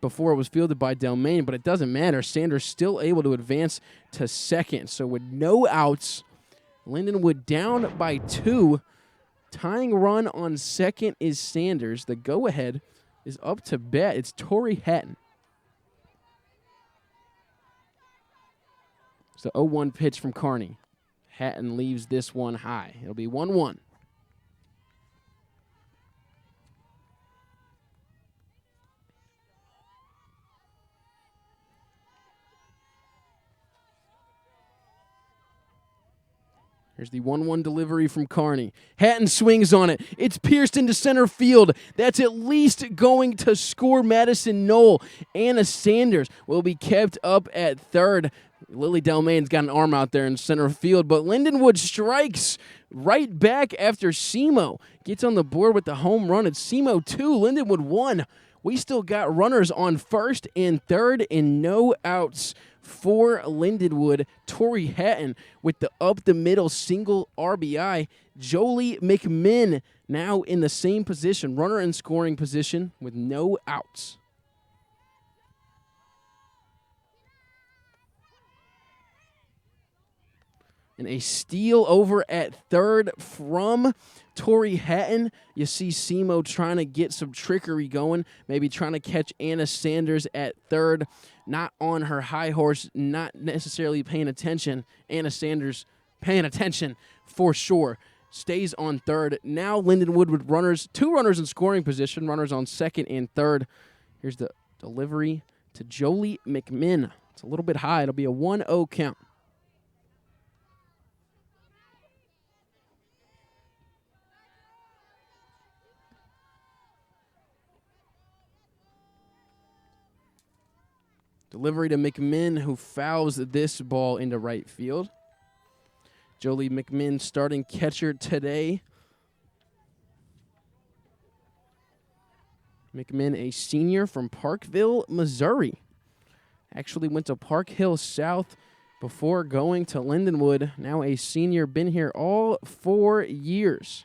before it was fielded by Delmain, but it doesn't matter. Sanders still able to advance to second. So with no outs, Lindenwood down by 2. Tying run on second is Sanders. The go-ahead is up to bat. It's Tori Hatton. It's the 0-1 pitch from Kearney. Hatton leaves this one high. It'll be 1-1. Here's the 1-1 delivery from Kearney. Hatton swings on it. It's pierced into center field. That's at least going to score Madison Knoll. Anna Sanders will be kept up at third. Lily Delmain's got an arm out there in center field, but Lindenwood strikes right back after SEMO gets on the board with the home run. It's SEMO 2, Lindenwood 1. We still got runners on first and third and no outs for Lindenwood. Tori Hatton with the up-the-middle single RBI. Jolie McMinn now in the same position, runner in scoring position with no outs. And a steal over at third from Tori Hatton. You see SEMO trying to get some trickery going, maybe trying to catch Anna Sanders at third. Not on her high horse, not necessarily paying attention. Anna Sanders paying attention for sure. Stays on third. Now Lindenwood with runners, 2 runners in scoring position, runners on second and third. Here's the delivery to Jolie McMinn. It's a little bit high. It'll be a 1-0 count. Delivery to McMinn, who fouls this ball into right field. Jolie McMinn, starting catcher today. McMinn, a senior from Parkville, Missouri. Actually went to Park Hill South before going to Lindenwood. Now a senior, been here all 4 years.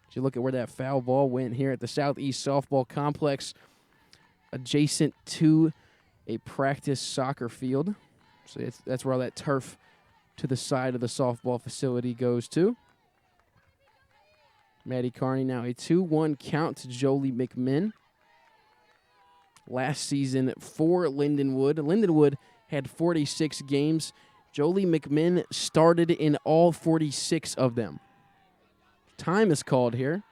As you look at where that foul ball went here at the Southeast Softball Complex, adjacent to a practice soccer field. So that's where all that turf to the side of the softball facility goes to. Maddie Kearney now a 2-1 count to Jolie McMinn. Last season for Lindenwood. Lindenwood had 46 games. Jolie McMinn started in all 46 of them. Time is called here.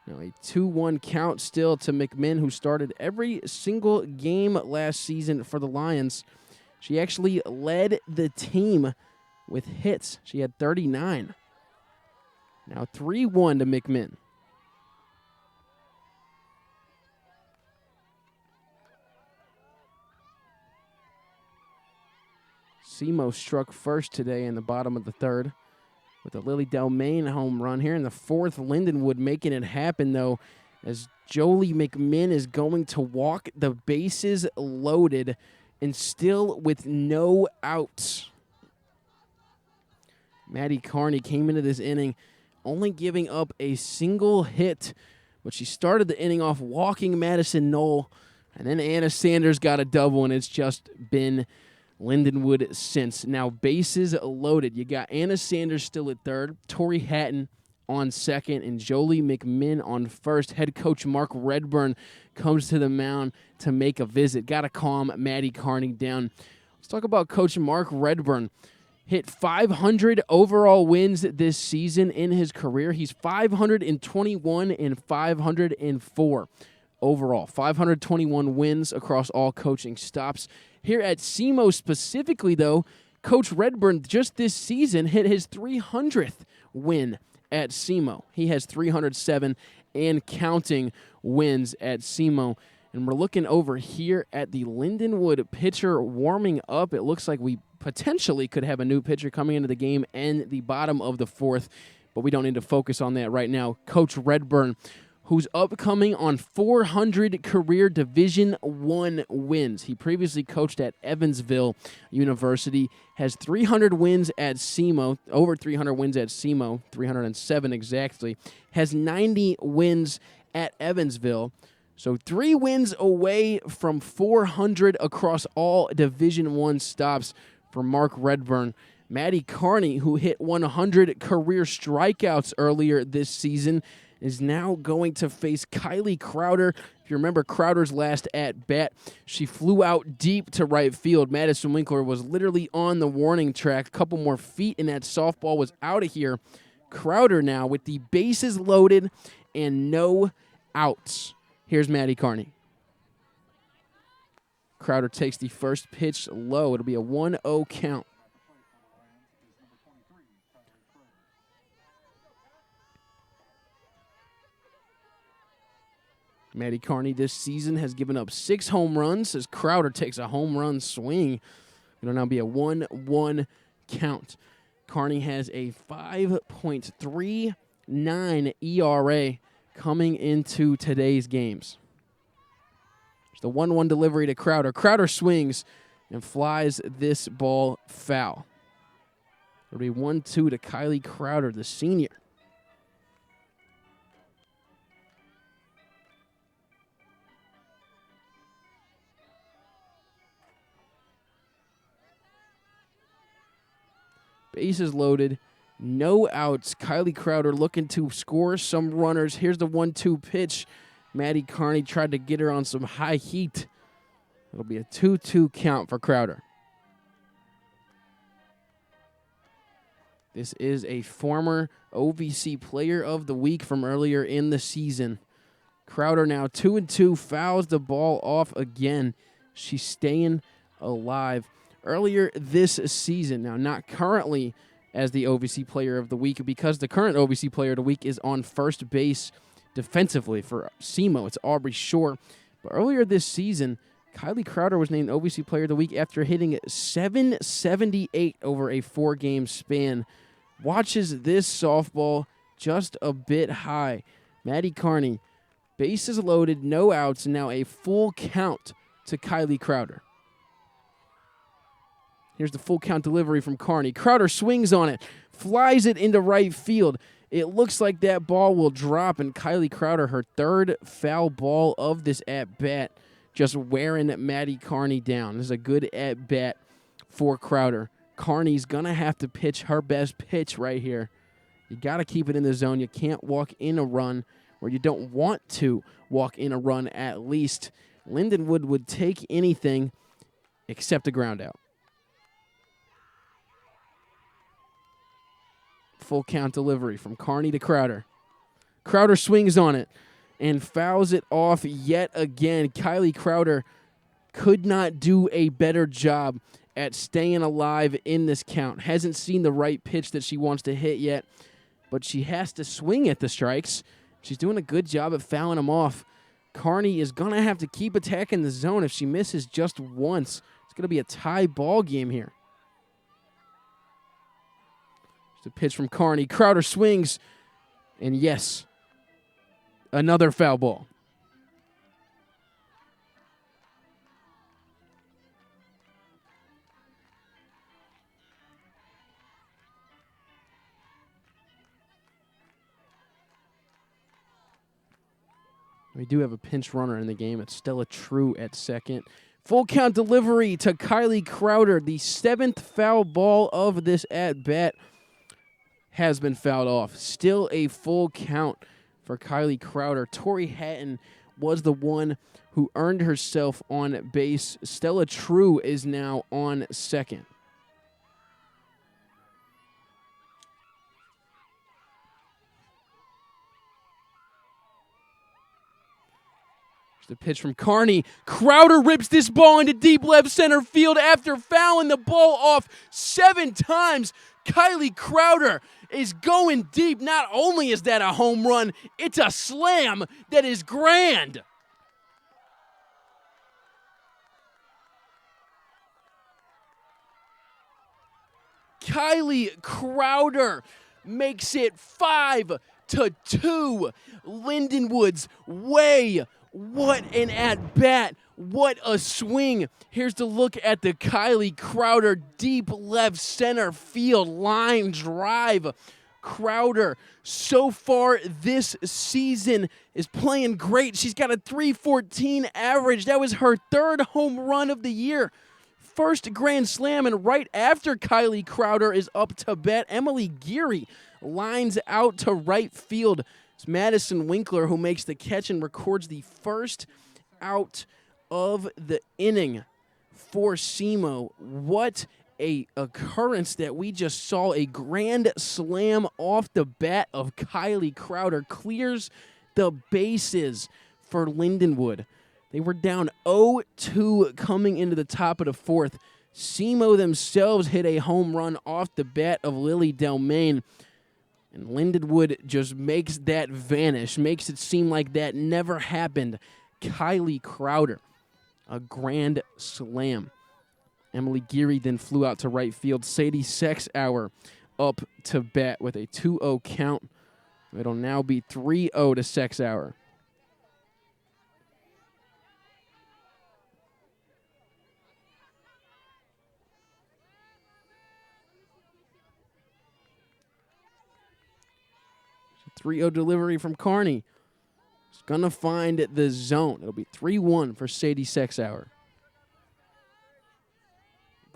Now a 2-1 count still to McMinn, who started every single game last season for the Lions. She actually led the team with hits. She had 39. Now 3-1 to McMinn. SEMO struck first today in the bottom of the third with a Lily Delmain home run here in the fourth. Lindenwood making it happen, though, as Jolie McMinn is going to walk the bases loaded and still with no outs. Maddie Kearney came into this inning only giving up a single hit, but she started the inning off walking Madison Knoll, and then Anna Sanders got a double, and it's just been Lindenwood since. Now, bases loaded. You got Anna Sanders still at third, Tori Hatton on second, and Jolie McMinn on first. Head coach Mark Redburn comes to the mound to make a visit. Got to calm Maddie Carney down. Let's talk about Coach Mark Redburn. Hit 500 overall wins this season in his career. He's 521 and 504 overall. 521 wins across all coaching stops. Here at SEMO specifically, though, Coach Redburn just this season hit his 300th win at SEMO. He has 307 and counting wins at SEMO. And we're looking over here at the Lindenwood pitcher warming up. It looks like we potentially could have a new pitcher coming into the game in the bottom of the fourth, but we don't need to focus on that right now. Coach Redburn, who's upcoming on 400 career Division I wins. He previously coached at Evansville University, has 300 wins at SEMO, over 300 wins at SEMO, 307 exactly, has 90 wins at Evansville. So 3 wins away from 400 across all Division I stops for Mark Redburn. Maddie Carney, who hit 100 career strikeouts earlier this season, is now going to face Kylie Crowder. If you remember Crowder's last at-bat, she flew out deep to right field. Madison Winkler was literally on the warning track. A couple more feet, and that softball was out of here. Crowder now with the bases loaded and no outs. Here's Maddie Carney. Crowder takes the first pitch low. It'll be a 1-0 count. Maddie Carney this season has given up 6 home runs as Crowder takes a home run swing. It'll now be a 1-1 count. Carney has a 5.39 ERA coming into today's games. There's the 1-1 delivery to Crowder. Crowder swings and flies this ball foul. It'll be 1-2 to Kylie Crowder, the senior. Bases loaded, no outs. Kylie Crowder looking to score some runners. Here's the 1-2 pitch. Maddie Carney tried to get her on some high heat. It'll be a 2-2 count for Crowder. This is a former OVC Player of the Week from earlier in the season. Crowder now 2-2, fouls the ball off again. She's staying alive. Earlier this season, now not currently as the OVC Player of the Week, because the current OVC Player of the Week is on first base defensively for SEMO. It's Aubrey Shore. But earlier this season, Kylie Crowder was named OVC Player of the Week after hitting 778 over a 4-game span. Watches this softball just a bit high. Maddie Carney, bases loaded, no outs, and now a full count to Kylie Crowder. Here's the full count delivery from Carney. Crowder swings on it, flies it into right field. It looks like that ball will drop, and Kylie Crowder, her 3rd foul ball of this at-bat, just wearing Maddie Carney down. This is a good at-bat for Crowder. Carney's going to have to pitch her best pitch right here. You got to keep it in the zone. You can't walk in a run, or you don't want to walk in a run at least. Lindenwood would take anything except a ground out. Full count delivery from Carney to Crowder. Crowder swings on it and fouls it off yet again. Kylie Crowder could not do a better job at staying alive in this count. Hasn't seen the right pitch that she wants to hit yet, but she has to swing at the strikes. She's doing a good job at fouling them off. Carney is going to have to keep attacking the zone. If she misses just once, it's going to be a tie ball game here. The pitch from Carney. Crowder swings, and yes, another foul ball. We do have a pinch runner in the game. It's Stella True at second Full count delivery to Kylie Crowder. The 7th foul ball of this at-bat has been fouled off. Still a full count for Kylie Crowder. Tori Hatton was the one who earned herself on base. Stella True is now on second. The pitch from Carney. Crowder rips this ball into deep left center field after fouling the ball off 7 times. Kylie Crowder is going deep. Not only is that a home run, it's a slam that is grand. Kylie Crowder makes it 5-2. Lindenwood's way. What an at-bat. What a swing. Here's the look at the Kylie Crowder deep left center field line drive. Crowder, so far this season, is playing great. She's got a .314 average. That was her 3rd home run of the year. First grand slam, and right after Kylie Crowder is up to bat, Emily Geary lines out to right field. It's Madison Winkler who makes the catch and records the first out of the inning for SEMO. What a occurrence that we just saw. A grand slam off the bat of Kylie Crowder clears the bases for Lindenwood. They were down 0-2 coming into the top of the 4th. SEMO themselves hit a home run off the bat of Lily Delmain. And Lindenwood just makes that vanish, makes it seem like that never happened. Kylie Crowder, a grand slam. Emily Geary then flew out to right field. Sadie Sexhour up to bat with a 2-0 count. It'll now be 3-0 to Sexhour. So 3-0 delivery from Carney. It's going to find the zone. It'll be 3-1 for Sadie Sexhour.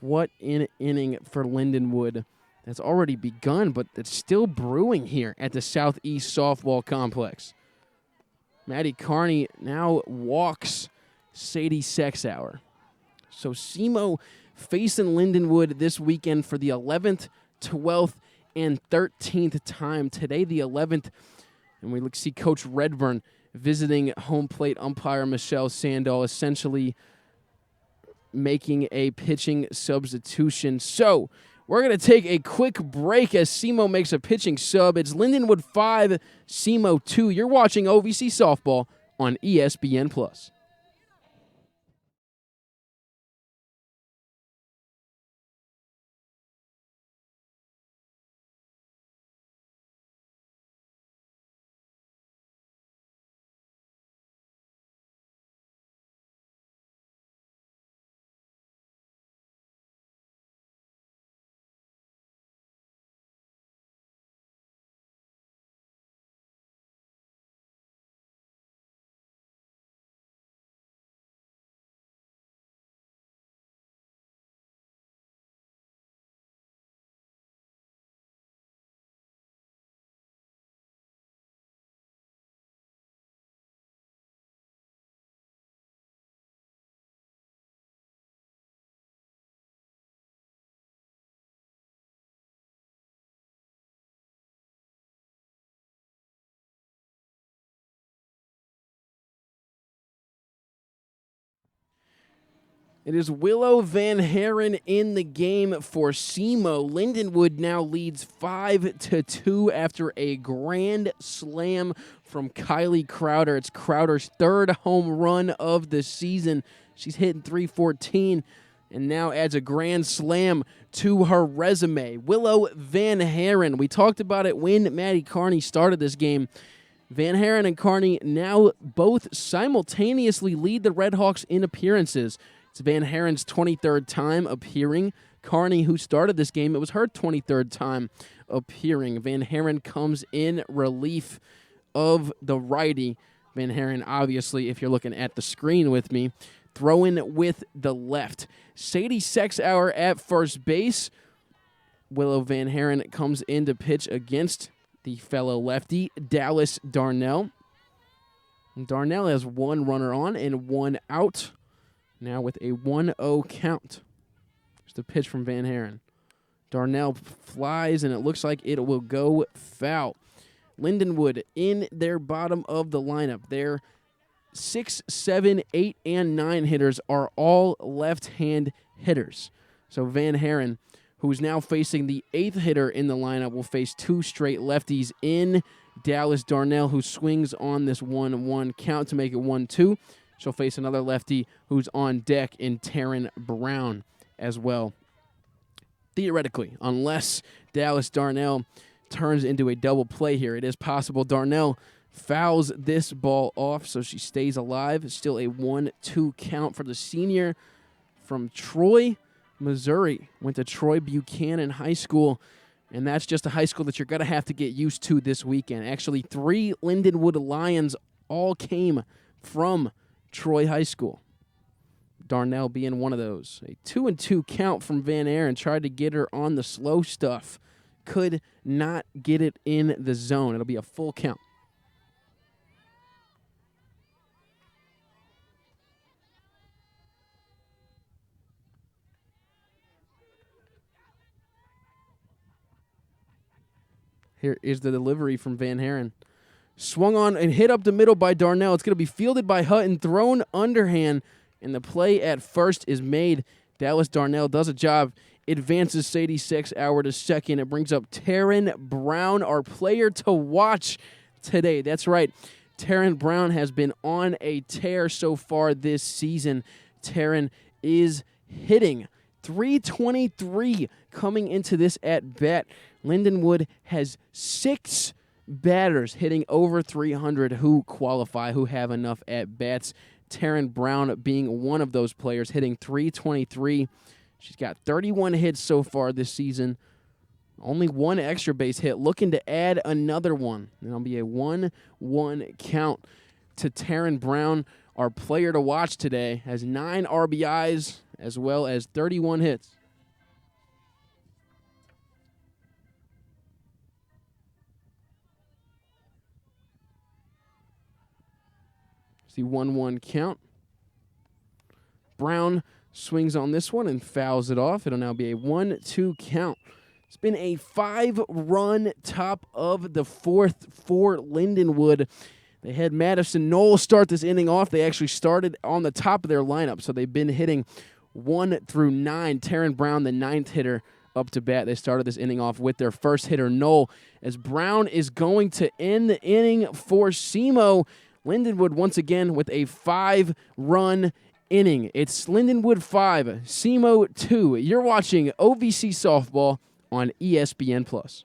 What an inning for Lindenwood. That's already begun, but it's still brewing here at the Southeast Softball Complex. Maddie Carney now walks Sadie Sexhour. So SEMO facing Lindenwood this weekend for the 11th, 12th, and 13th time. Today, the 11th, and we see Coach Redburn visiting home plate umpire Michelle Sandall, essentially making a pitching substitution. So we're going to take a quick break as SEMO makes a pitching sub. It's Lindenwood 5, SEMO 2. You're watching OVC Softball on ESPN+. It is Willow Van Haren in the game for SEMO. Lindenwood now leads 5-2 after a grand slam from Kylie Crowder. It's Crowder's 3rd home run of the season. She's hitting .314 and now adds a grand slam to her resume. Willow Van Haren. We talked about it when Maddie Carney started this game. Van Haren and Carney now both simultaneously lead the Redhawks in appearances. It's Van Haren's 23rd time appearing. Carney, who started this game, it was her 23rd time appearing. Van Haren comes in relief of the righty. Van Haren, obviously, if you're looking at the screen with me, throwing with the left. Sadie Sexauer at first base. Willow Van Haren comes in to pitch against the fellow lefty, Dallas Darnell. Darnell has one runner on and one out. Now with a 1-0 count. Here's the pitch from Van Haren. Darnell flies, and it looks like it will go foul. Lindenwood in their bottom of the lineup. Their 6, 7, 8, and 9 hitters are all left-hand hitters. So Van Haren, who's now facing the 8th hitter in the lineup, will face 2 straight lefties in Dallas Darnell, who swings on this 1-1 count to make it 1-2. She'll face another lefty who's on deck in Taryn Brown as well. Theoretically, unless Dallas Darnell turns into a double play here, it is possible Darnell fouls this ball off, so she stays alive. Still a 1-2 count for the senior from Troy, Missouri. Went to Troy Buchanan High School, and that's just a high school that you're going to have to get used to this weekend. Actually, 3 Lindenwood Lions all came from Troy High School. Darnell being one of those. A 2-2 count from Van Haren. Tried to get her on the slow stuff. Could not get it in the zone. It'll be a full count. Here is the delivery from Van Haren. Swung on and hit up the middle by Darnell. It's going to be fielded by Hutton, thrown underhand, and the play at first is made. Dallas Darnell does a job. Advances Sadie Sexauer to second. It brings up Taryn Brown, our player to watch today. That's right. Taryn Brown has been on a tear so far this season. Taryn is hitting .323 coming into this at-bat. Lindenwood has 6 batters hitting over 300 who qualify, who have enough at-bats. Taryn Brown being one of those players, hitting .323. She's got 31 hits so far this season. Only 1 extra base hit. Looking to add another one. It'll be a 1-1 count to Taryn Brown. Our player to watch today has 9 RBIs as well as 31 hits. See 1-1 count. Brown swings on this one and fouls it off. It'll now be a 1-2 count. It's been a 5-run top of the 4th for Lindenwood. They had Madison Knoll start this inning off. They actually started on the top of their lineup, so they've been hitting 1 through 9. Taryn Brown, the 9th hitter, up to bat. They started this inning off with their first hitter, Knoll, as Brown is going to end the inning for SEMO. Lindenwood once again with a 5-run inning. It's Lindenwood 5, SEMO 2. You're watching OVC Softball on ESPN+.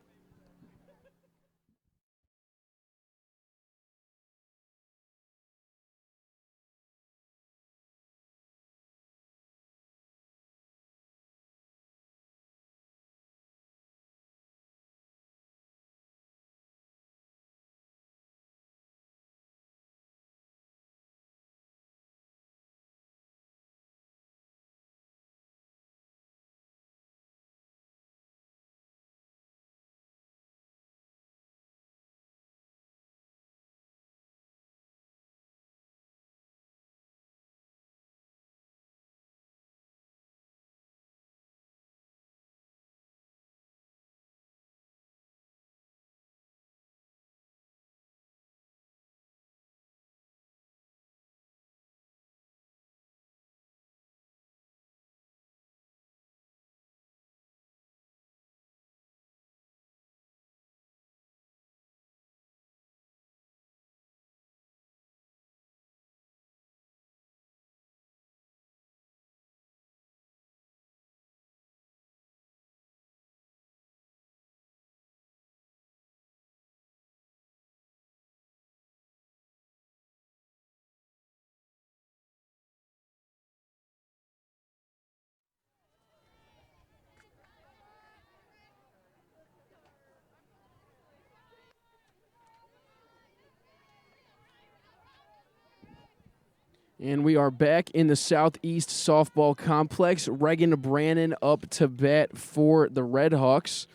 And we are back in the Southeast Softball Complex. Reagan Brannon up to bat for the Red Hawks.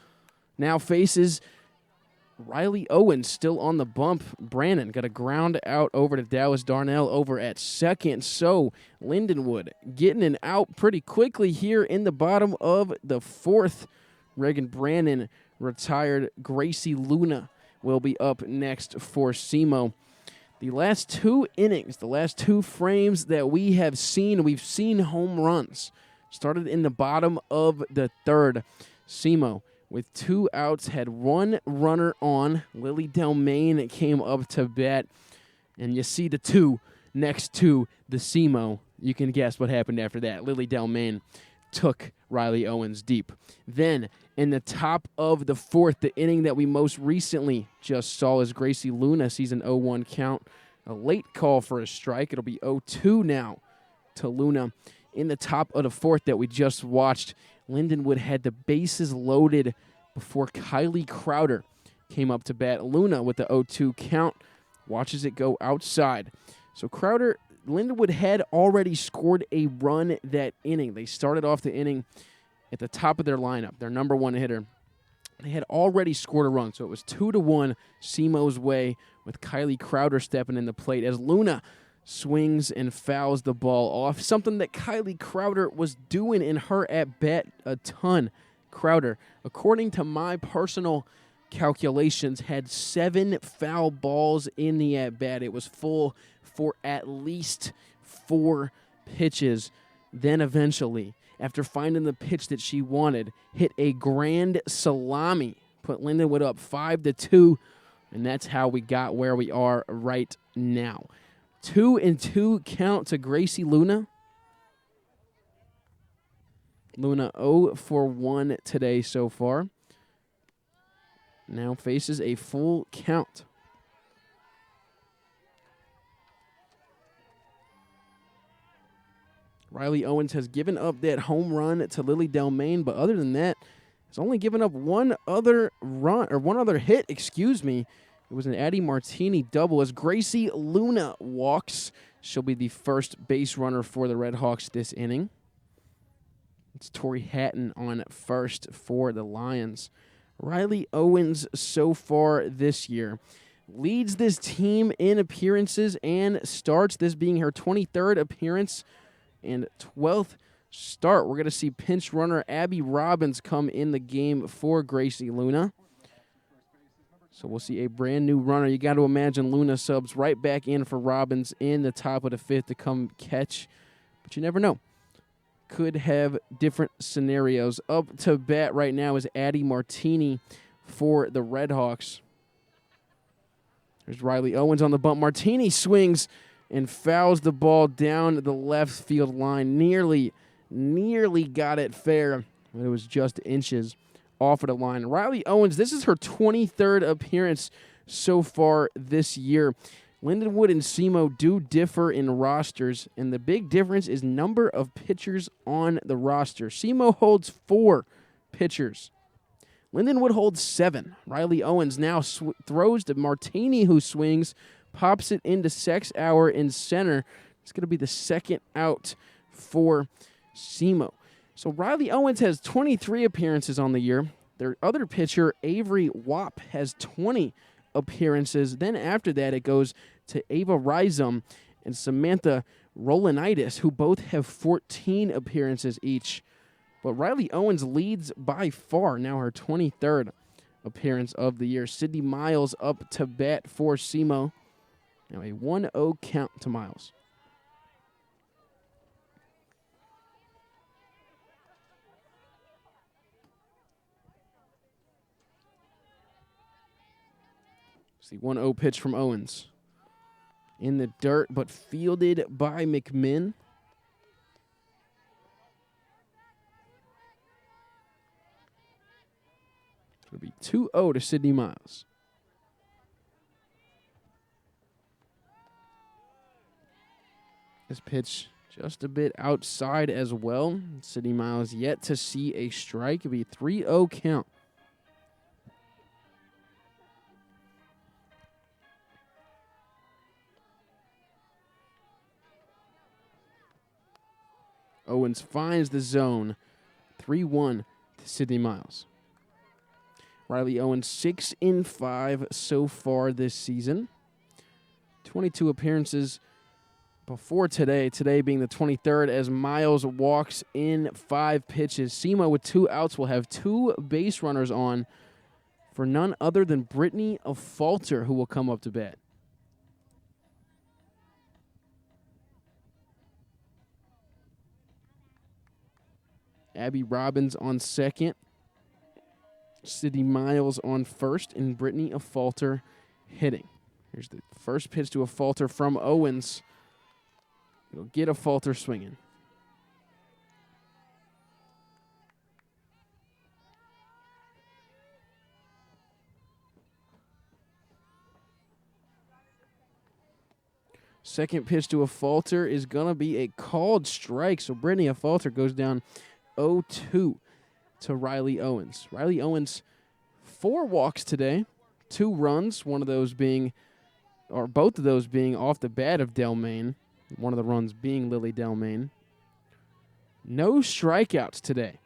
Now faces Riley Owens still on the bump. Brannon got a ground out over to Dallas Darnell over at second. So Lindenwood getting an out pretty quickly here in the bottom of the fourth. Reagan Brannon retired. Gracie Luna will be up next for SEMO. The last two innings, the last two frames that we have seen, we've seen home runs. Started in the bottom of the third. SEMO, with 2 outs, had 1 runner on. Lily Delmain came up to bat. And you see the 2 next to the SEMO. You can guess what happened after that. Lily Delmain took Riley Owens deep. Then, in the top of the fourth, the inning that we most recently just saw as Gracie Luna sees an 0-1 count. A late call for a strike. It'll be 0-2 now to Luna. In the top of the fourth that we just watched, Lindenwood had the bases loaded before Kylie Crowder came up to bat. Luna with the 0-2 count watches it go outside. So Lindenwood had already scored a run that inning. They started off the inning at the top of their lineup, their number 1 hitter. They had already scored a run, so it was 2-1 SEMO's way with Kylie Crowder stepping in the plate as Luna swings and fouls the ball off, something that Kylie Crowder was doing in her at-bat a ton. Crowder, according to my personal calculations, had 7 foul balls in the at-bat. It was full for at least 4 pitches. Then eventually, after finding the pitch that she wanted, hit a grand salami, put Lindenwood up 5-2, and that's how we got where we are right now. 2-2 count to Gracie Luna. Luna 0 for 1 today so far. Now faces a full count. Riley Owens has given up that home run to Lily Delmain, but other than that, has only given up one other hit, It was an Addie Martini double as Gracie Luna walks. She'll be the first base runner for the Red Hawks this inning. It's Tori Hatton on first for the Lions. Riley Owens so far this year leads this team in appearances and starts, this being her 23rd appearance and 12th start. We're going to see pinch runner Abby Robbins come in the game for Gracie Luna. So we'll see a brand new runner. You got to imagine Luna subs right back in for Robbins in the top of the 5th to come catch. But you never know. Could have different scenarios. Up to bat right now is Addie Martini for the Red Hawks. There's Riley Owens on the bump. Martini swings and fouls the ball down the left field line. Nearly got it fair, but it was just inches off of the line. Riley Owens, this is her 23rd appearance so far this year. Lindenwood and SEMO do differ in rosters, and the big difference is number of pitchers on the roster. SEMO holds 4 pitchers. Lindenwood holds 7. Riley Owens now throws to Martini, who swings, pops it into Sexauer in center. It's going to be the second out for SEMO. So Riley Owens has 23 appearances on the year. Their other pitcher, Avery Wapp, has 20 appearances. Then after that, it goes to Ava Rhizom and Samantha Rolanitis, who both have 14 appearances each. But Riley Owens leads by far, now her 23rd appearance of the year. Sydney Miles up to bat for SEMO. Now a 1-0 count to Miles. See, 1-0 pitch from Owens. In the dirt, but fielded by McMinn. It'll be 2-0 to Sydney Miles. This pitch just a bit outside as well. Sydney Miles yet to see a strike. It'll be a 3-0 count. Owens finds the zone. 3-1 to Sydney Miles. Riley Owens 6-5 so far this season. 22 appearances before today being the 23rd as Miles walks in 5 pitches. SEMO with 2 outs will have 2 base runners on for none other than Brittany Falter, who will come up to bat. Abby Robbins on second. Sydney Miles on first, and Brittany Falter hitting. Here's the first pitch to Falter from Owens. It'll get Falter swinging. Second pitch to Falter is going to be a called strike, so Brittany Falter goes down 0-2 to Riley Owens. Riley Owens, 4 walks today, 2 runs, both of those being off the bat of Delmain, one of the runs being Lily Delmain. No strikeouts today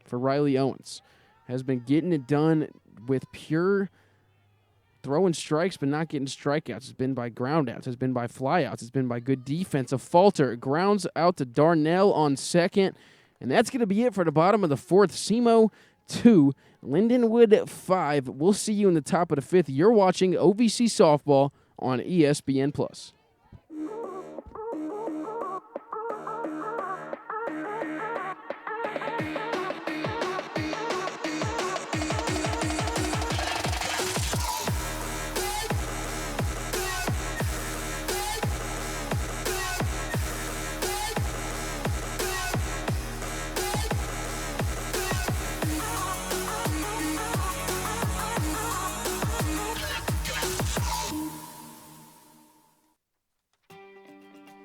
for Riley Owens. Has been getting it done with pure throwing strikes, but not getting strikeouts. It's been by groundouts. It's been by flyouts. It's been by good defense. Falter grounds out to Darnell on second. And that's going to be it for the bottom of the 4th. SEMO 2, Lindenwood 5. We'll see you in the top of the 5th. You're watching OVC Softball on ESPN+.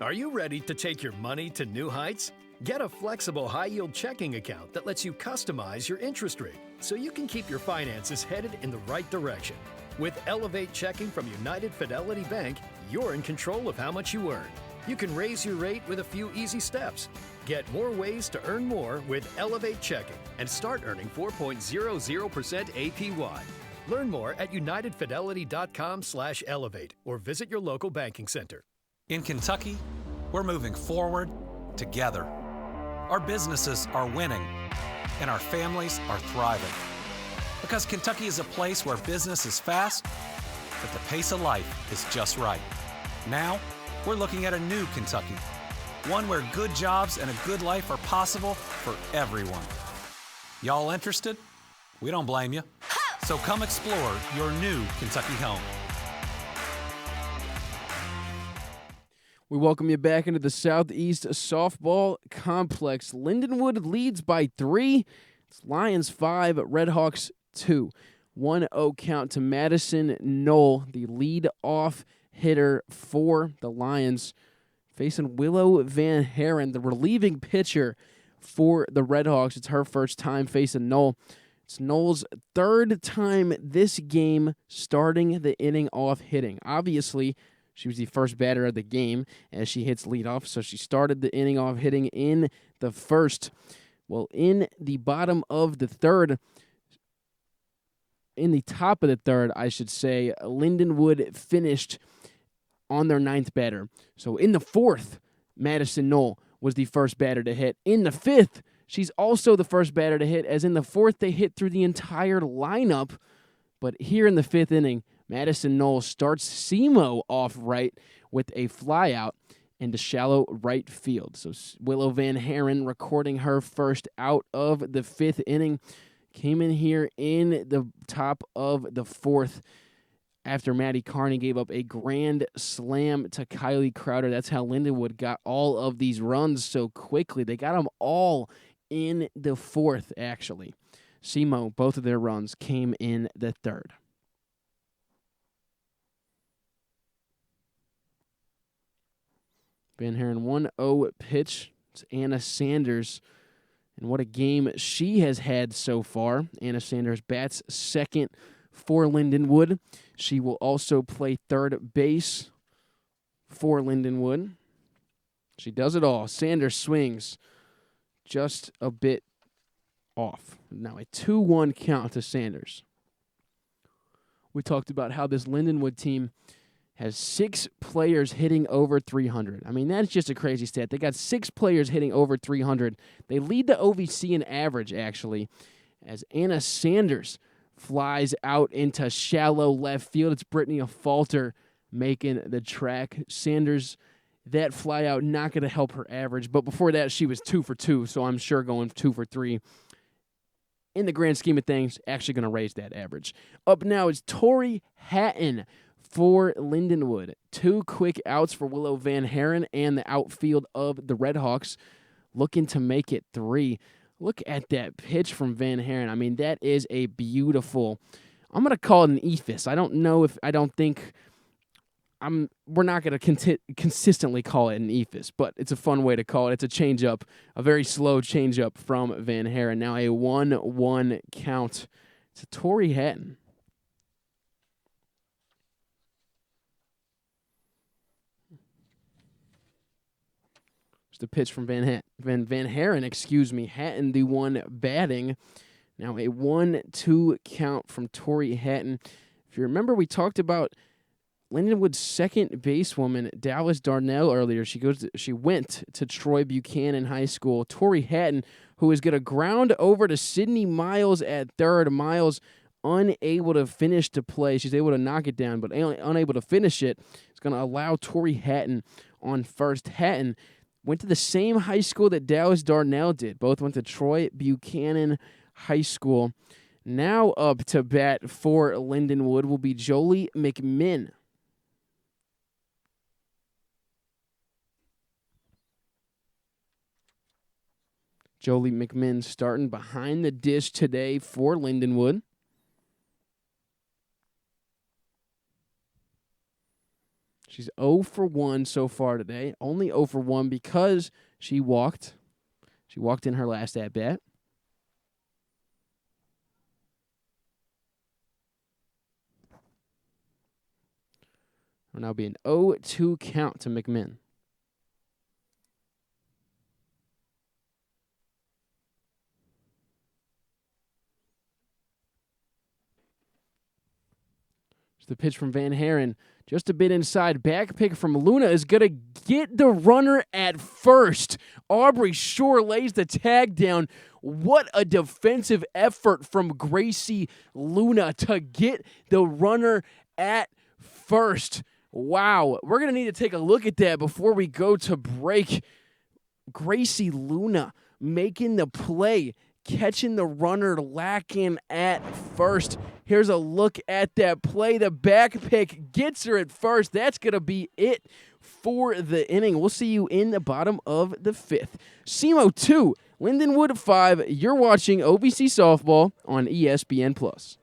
Are you ready to take your money to new heights? Get a flexible high-yield checking account that lets you customize your interest rate so you can keep your finances headed in the right direction. With Elevate Checking from United Fidelity Bank, you're in control of how much you earn. You can raise your rate with a few easy steps. Get more ways to earn more with Elevate Checking and start earning 4.00% APY. Learn more at unitedfidelity.com/elevate or visit your local banking center. In Kentucky, we're moving forward together. Our businesses are winning, and our families are thriving. Because Kentucky is a place where business is fast, but the pace of life is just right. Now, we're looking at a new Kentucky, one where good jobs and a good life are possible for everyone. Y'all interested? We don't blame you. So come explore your new Kentucky home. We welcome you back into the Southeast Softball Complex. Lindenwood leads by 3. It's Lions 5, Redhawks 2. 1-0 count to Madison Knoll, the lead-off hitter for the Lions, facing Willow Van Haren, the relieving pitcher for the Redhawks. It's her first time facing Knoll. It's Knoll's 3rd time this game starting the inning off hitting. Obviously, she was the first batter of the game as she hits leadoff, so she started the inning off hitting in the first. Well, in the bottom of the 3rd, in the top of the 3rd, I should say, Lindenwood finished on their 9th batter. So in the 4th, Madison Knoll was the first batter to hit. In the 5th, she's also the first batter to hit, as in the 4th, they hit through the entire lineup. But here in the 5th inning, Madison Knoll starts SEMO off right with a flyout into shallow right field. So Willow Van Haren recording her first out of the 5th inning. Came in here in the top of the 4th after Maddie Carney gave up a grand slam to Kylie Crowder. That's how Lindenwood got all of these runs so quickly. They got them all in the 4th, actually. SEMO, both of their runs came in the 3rd. Van Haren 1-0 pitch. It's Anna Sanders. And what a game she has had so far. Anna Sanders bats second for Lindenwood. She will also play third base for Lindenwood. She does it all. Sanders swings just a bit off. Now a 2-1 count to Sanders. We talked about how this Lindenwood team has 6 players hitting over 300. I mean, that's just a crazy stat. They got 6 players hitting over 300. They lead the OVC in average, actually, as Anna Sanders flies out into shallow left field. It's Brittany Falter making the track. Sanders, that fly out, not going to help her average. But before that, she was 2 for 2, so I'm sure going 2 for 3. In the grand scheme of things, actually going to raise that average. Up now is Tori Hatton for Lindenwood. 2 quick outs for Willow Van Haren and the outfield of the Redhawks looking to make it 3. Look at that pitch from Van Haren. I mean, that is a beautiful, I'm going to call it an ephus. I don't think we're not going to consistently call it an ephus, but it's a fun way to call it. It's a changeup, a very slow changeup from Van Haren. Now a 1-1 count to Tori Hatton. Just a pitch from Van Haren, Hatton, the one batting. Now a 1-2 count from Tori Hatton. If you remember, we talked about Lindenwood's second basewoman, Dallas Darnell, earlier. She went to Troy Buchanan High School. Tori Hatton, who is going to ground over to Sydney Miles at third. Miles unable to finish the play. She's able to knock it down, but unable to finish it. It's going to allow Tori Hatton on first. Hatton went to the same high school that Dallas Darnell did. Both went to Troy Buchanan High School. Now up to bat for Lindenwood will be Jolie McMinn. Jolie McMinn starting behind the dish today for Lindenwood. She's 0 for 1 so far today. Only 0 for 1 because she walked. She walked in her last at-bat. Will now be an 0-2 count to McMinn. The pitch from Van Haren, just a bit inside. Back pick from Luna is going to get the runner at first. Aubrey Shore lays the tag down. What a defensive effort from Gracie Luna to get the runner at first. Wow. We're going to need to take a look at that before we go to break. Gracie Luna making the play, catching the runner lacking at first. Here's a look at that play. The back pick gets her at first. That's going to be it for the inning. We'll see you in the bottom of the 5th. SEMO 2, Lindenwood 5. You're watching OVC Softball on ESPN+.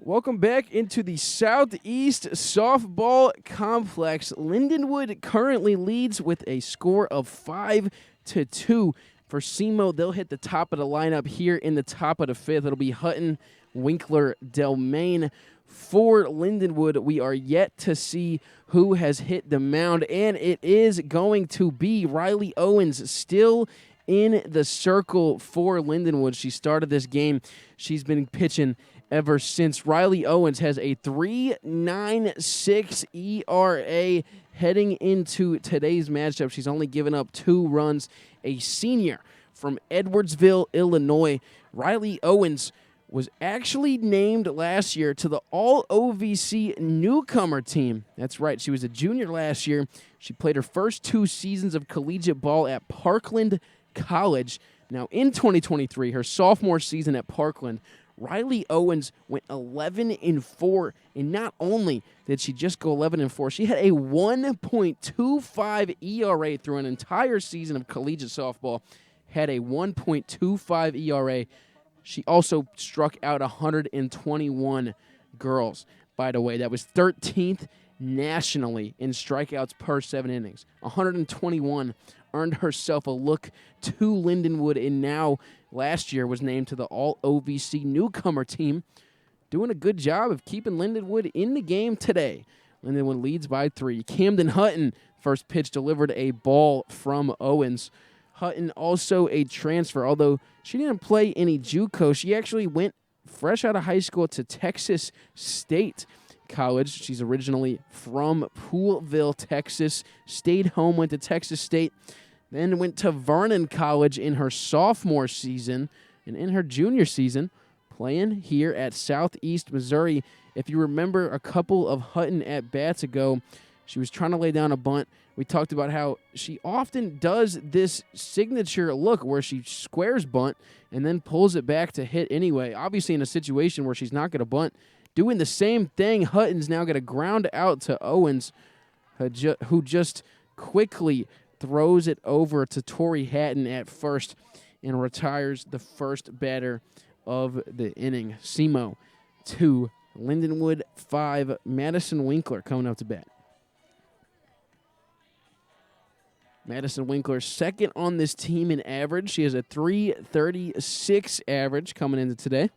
Welcome back into the Southeast Softball Complex. Lindenwood currently leads with a score of 5-2. For SEMO, they'll hit the top of the lineup here in the top of the fifth. It'll be Hutton, Winkler, Delmain. For Lindenwood, we are yet to see who has hit the mound, and it is going to be Riley Owens still in the circle for Lindenwood. She started this game. She's been pitching ever since. Riley Owens has a 3.96 ERA heading into today's matchup. She's only given up 2 runs. A senior from Edwardsville, Illinois. Riley Owens was actually named last year to the All-OVC newcomer team. That's right. She was a junior last year. She played her first 2 seasons of collegiate ball at Parkland College. Now, in 2023, her sophomore season at Parkland, Riley Owens went 11-4, and not only did she just go 11-4, she had a 1.25 ERA through an entire season of collegiate softball, had a 1.25 ERA. She also struck out 121 girls, by the way. That was 13th nationally in strikeouts per 7 innings. 121 earned herself a look to Lindenwood, and now last year was named to the All-OVC newcomer team. Doing a good job of keeping Lindenwood in the game today. Lindenwood leads by 3. Camden Hutton, first pitch delivered a ball from Owens. Hutton also a transfer, although she didn't play any JUCO. She actually went fresh out of high school to Texas State College. She's originally from Poolville, Texas. Stayed home, went to Texas State, then went to Vernon College in her sophomore season, and in her junior season, playing here at Southeast Missouri. If you remember a couple of Hutton at-bats ago, she was trying to lay down a bunt. We talked about how she often does this signature look where she squares bunt and then pulls it back to hit anyway. Obviously in a situation where she's not going to bunt. Doing the same thing, Hutton's now going to ground out to Owens, who just quickly throws it over to Tori Hatton at first and retires the first batter of the inning. SEMO 2, Lindenwood 5, Madison Winkler coming up to bat. Madison Winkler second on this team in average. She has a 3.36 average coming into today.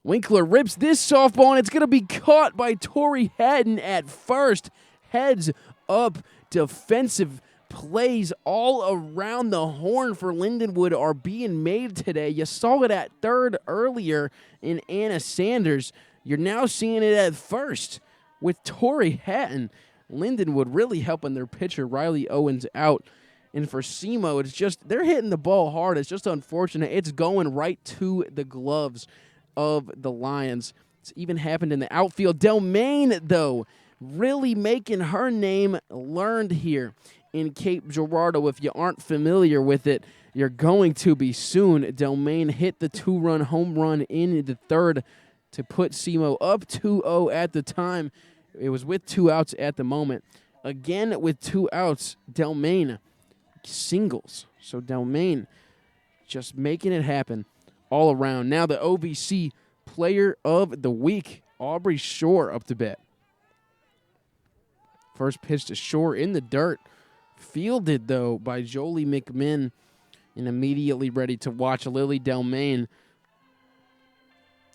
Winkler rips this softball, and it's going to be caught by Tori Hatton at first. Heads up defensive plays all around the horn for Lindenwood are being made today. You saw it at third earlier in Anna Sanders. You're now seeing it at first with Tori Hatton. Lindenwood really helping their pitcher, Riley Owens, out. And for SEMO, it's just, they're hitting the ball hard. It's just unfortunate. It's going right to the gloves of the Lions. It's even happened in the outfield. Delmain, though, really making her name learned here in Cape Girardeau. If you aren't familiar with it, you're going to be soon. Delmain hit the 2-run home run in the third to put SEMO up 2-0 at the time. It was with 2 outs at the moment. Again, with 2 outs, Delmain singles. So Delmain just making it happen all around. Now the OVC Player of the Week, Aubrey Shore up to bat. First pitch to Shore in the dirt. Fielded, though, by Jolie McMinn, and immediately ready to watch Lily Delmain.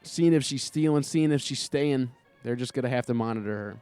Seeing if she's stealing, seeing if she's staying. They're just going to have to monitor her.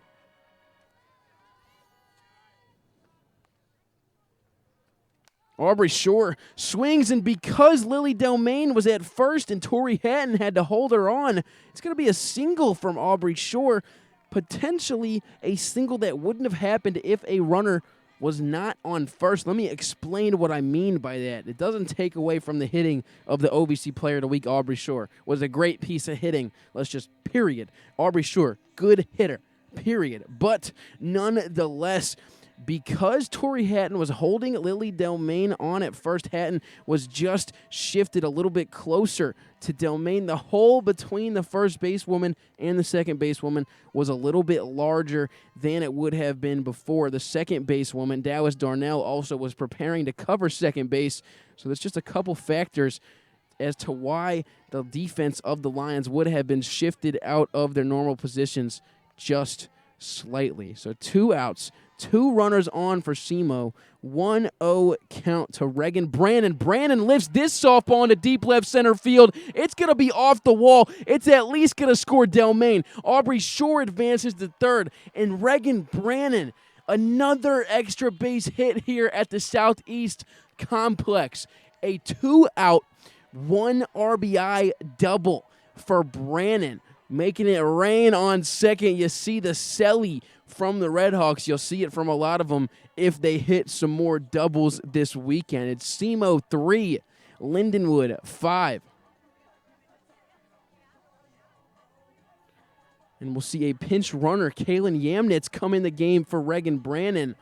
Aubrey Shore swings, and because Lily Delmain was at first and Tori Hatton had to hold her on, it's going to be a single from Aubrey Shore, potentially a single that wouldn't have happened if a runner was not on first. Let me explain what I mean by that. It doesn't take away from the hitting of the OVC Player of the Week, Aubrey Shore. Was a great piece of hitting. Let's just, period. Aubrey Shore, good hitter, period. But nonetheless, because Tori Hatton was holding Lily Delmain on at first, Hatton was just shifted a little bit closer to Delmain. The hole between the first basewoman and the second basewoman was a little bit larger than it would have been before. The second basewoman, Dallas Darnell, also was preparing to cover second base. So there's just a couple factors as to why the defense of the Lions would have been shifted out of their normal positions just slightly. So 2 outs, 2 runners on for SEMO, 1-0 count to Reagan Brannon. Brannon lifts this softball into deep left center field. It's going to be off the wall. It's at least going to score Delmain. Aubrey Shore advances to third, and Reagan Brannon, another extra base hit here at the Southeast Complex. A 2-out, 1 RBI double for Brannon, making it rain on second. You see the celly from the Redhawks. You'll see it from a lot of them if they hit some more doubles this weekend. It's SEMO 3, Lindenwood 5. And we'll see a pinch runner, Kalen Yamnitz, come in the game for Reagan Brannon.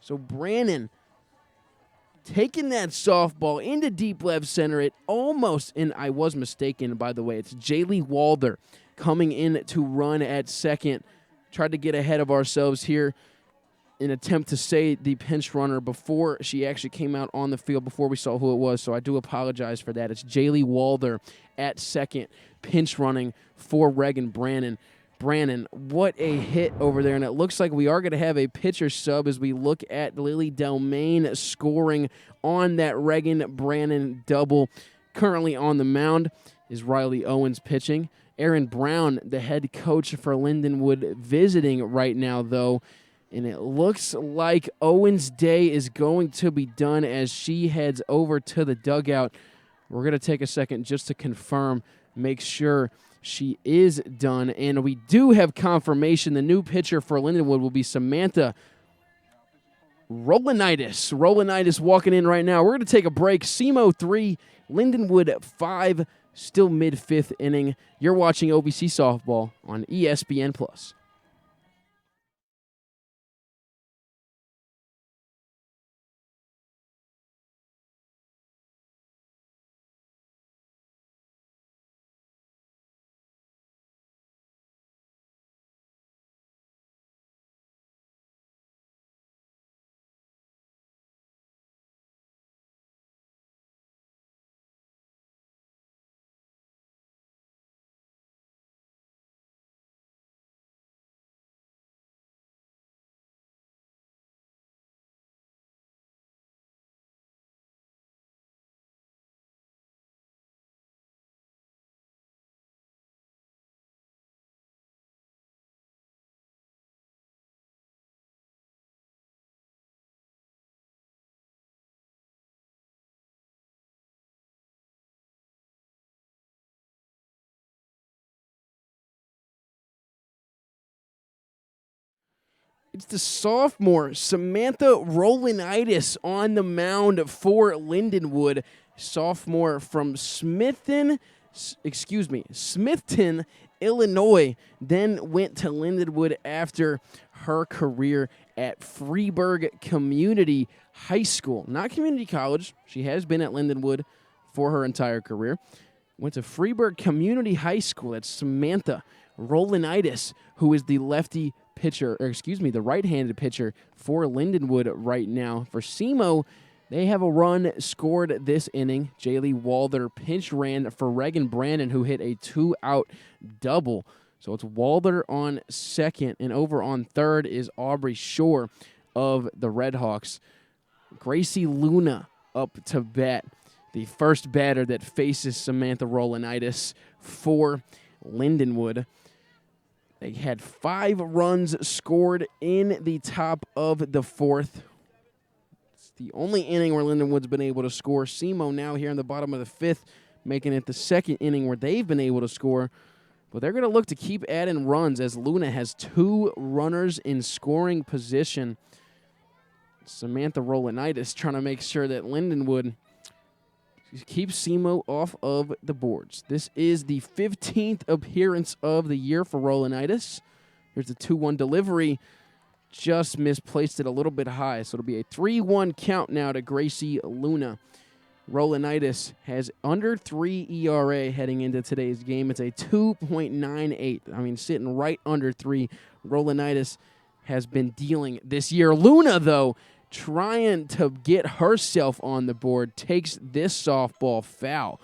So Brannon taking that softball into deep left center. It almost, and I was mistaken, by the way, it's Jaylee Walder coming in to run at second. Tried to get ahead of ourselves here in attempt to say the pinch runner before she actually came out on the field, before we saw who it was, so I do apologize for that. It's Jaylee Walder at second, pinch running for Reagan Brannon. Brannon, what a hit over there, and it looks like we are going to have a pitcher sub as we look at Lily Delmain scoring on that Reagan Brannon double. Currently on the mound is Riley Owens pitching. Aaron Brown, the head coach for Lindenwood, visiting right now, though, and it looks like Owens' day is going to be done as she heads over to the dugout. We're going to take a second just to confirm, make sure she is done, and we do have confirmation. The new pitcher for Lindenwood will be Samantha Rolanitis. Rolanitis walking in right now. We're going to take a break. SEMO 3, Lindenwood 5, still mid-5th inning. You're watching OVC Softball on ESPN+. It's the sophomore, Samantha Rolanitis, on the mound for Lindenwood. Sophomore from Smithton, Illinois, then went to Lindenwood after her career at Freeburg Community High School. Not community college. She has been at Lindenwood for her entire career. Went to Freeburg Community High School. That's Samantha Rolanitis, who is the lefty pitcher, the right-handed pitcher for Lindenwood right now. For SEMO, they have a run scored this inning. Jaylee Walder pinch ran for Reagan Brannon, who hit a 2-out double. So it's Walder on second, and over on third is Aubrey Shore of the Redhawks. Gracie Luna up to bat, the first batter that faces Samantha Rolanitis for Lindenwood. They had 5 runs scored in the top of the 4th. It's the only inning where Lindenwood's been able to score. SEMO now here in the bottom of the 5th, making it the second inning where they've been able to score. But they're going to look to keep adding runs as Luna has 2 runners in scoring position. Samantha Rolanitis trying to make sure that Lindenwood keeps SEMO off of the boards. This is the 15th appearance of the year for Rolanitis. Here's the 2-1 delivery. Just misplaced it a little bit high, so it'll be a 3-1 count now to Gracie Luna. Rolanitis has under 3 ERA heading into today's game. It's a 2.98. I mean, sitting right under 3. Rolanitis has been dealing this year. Luna, though, trying to get herself on the board, takes this softball foul.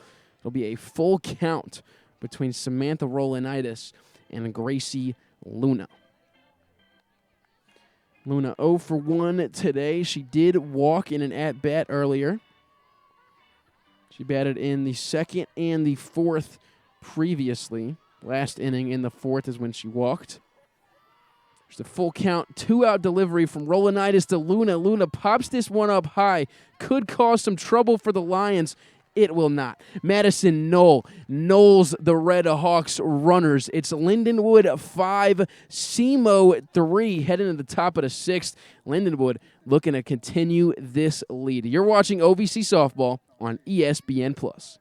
It'll be a full count between Samantha Rolanitis and Gracie Luna. Luna 0 for 1 today. She did walk in an at-bat earlier. She batted in the second and the fourth previously. Last inning in the fourth is when she walked. There's the full count, 2-out delivery from Rolanitis to Luna. Luna pops this one up high. Could cause some trouble for the Lions. It will not. Madison Knoll knolls the Red Hawks runners. It's Lindenwood 5, SEMO 3, heading to the top of the sixth. Lindenwood looking to continue this lead. You're watching OVC Softball on ESPN+.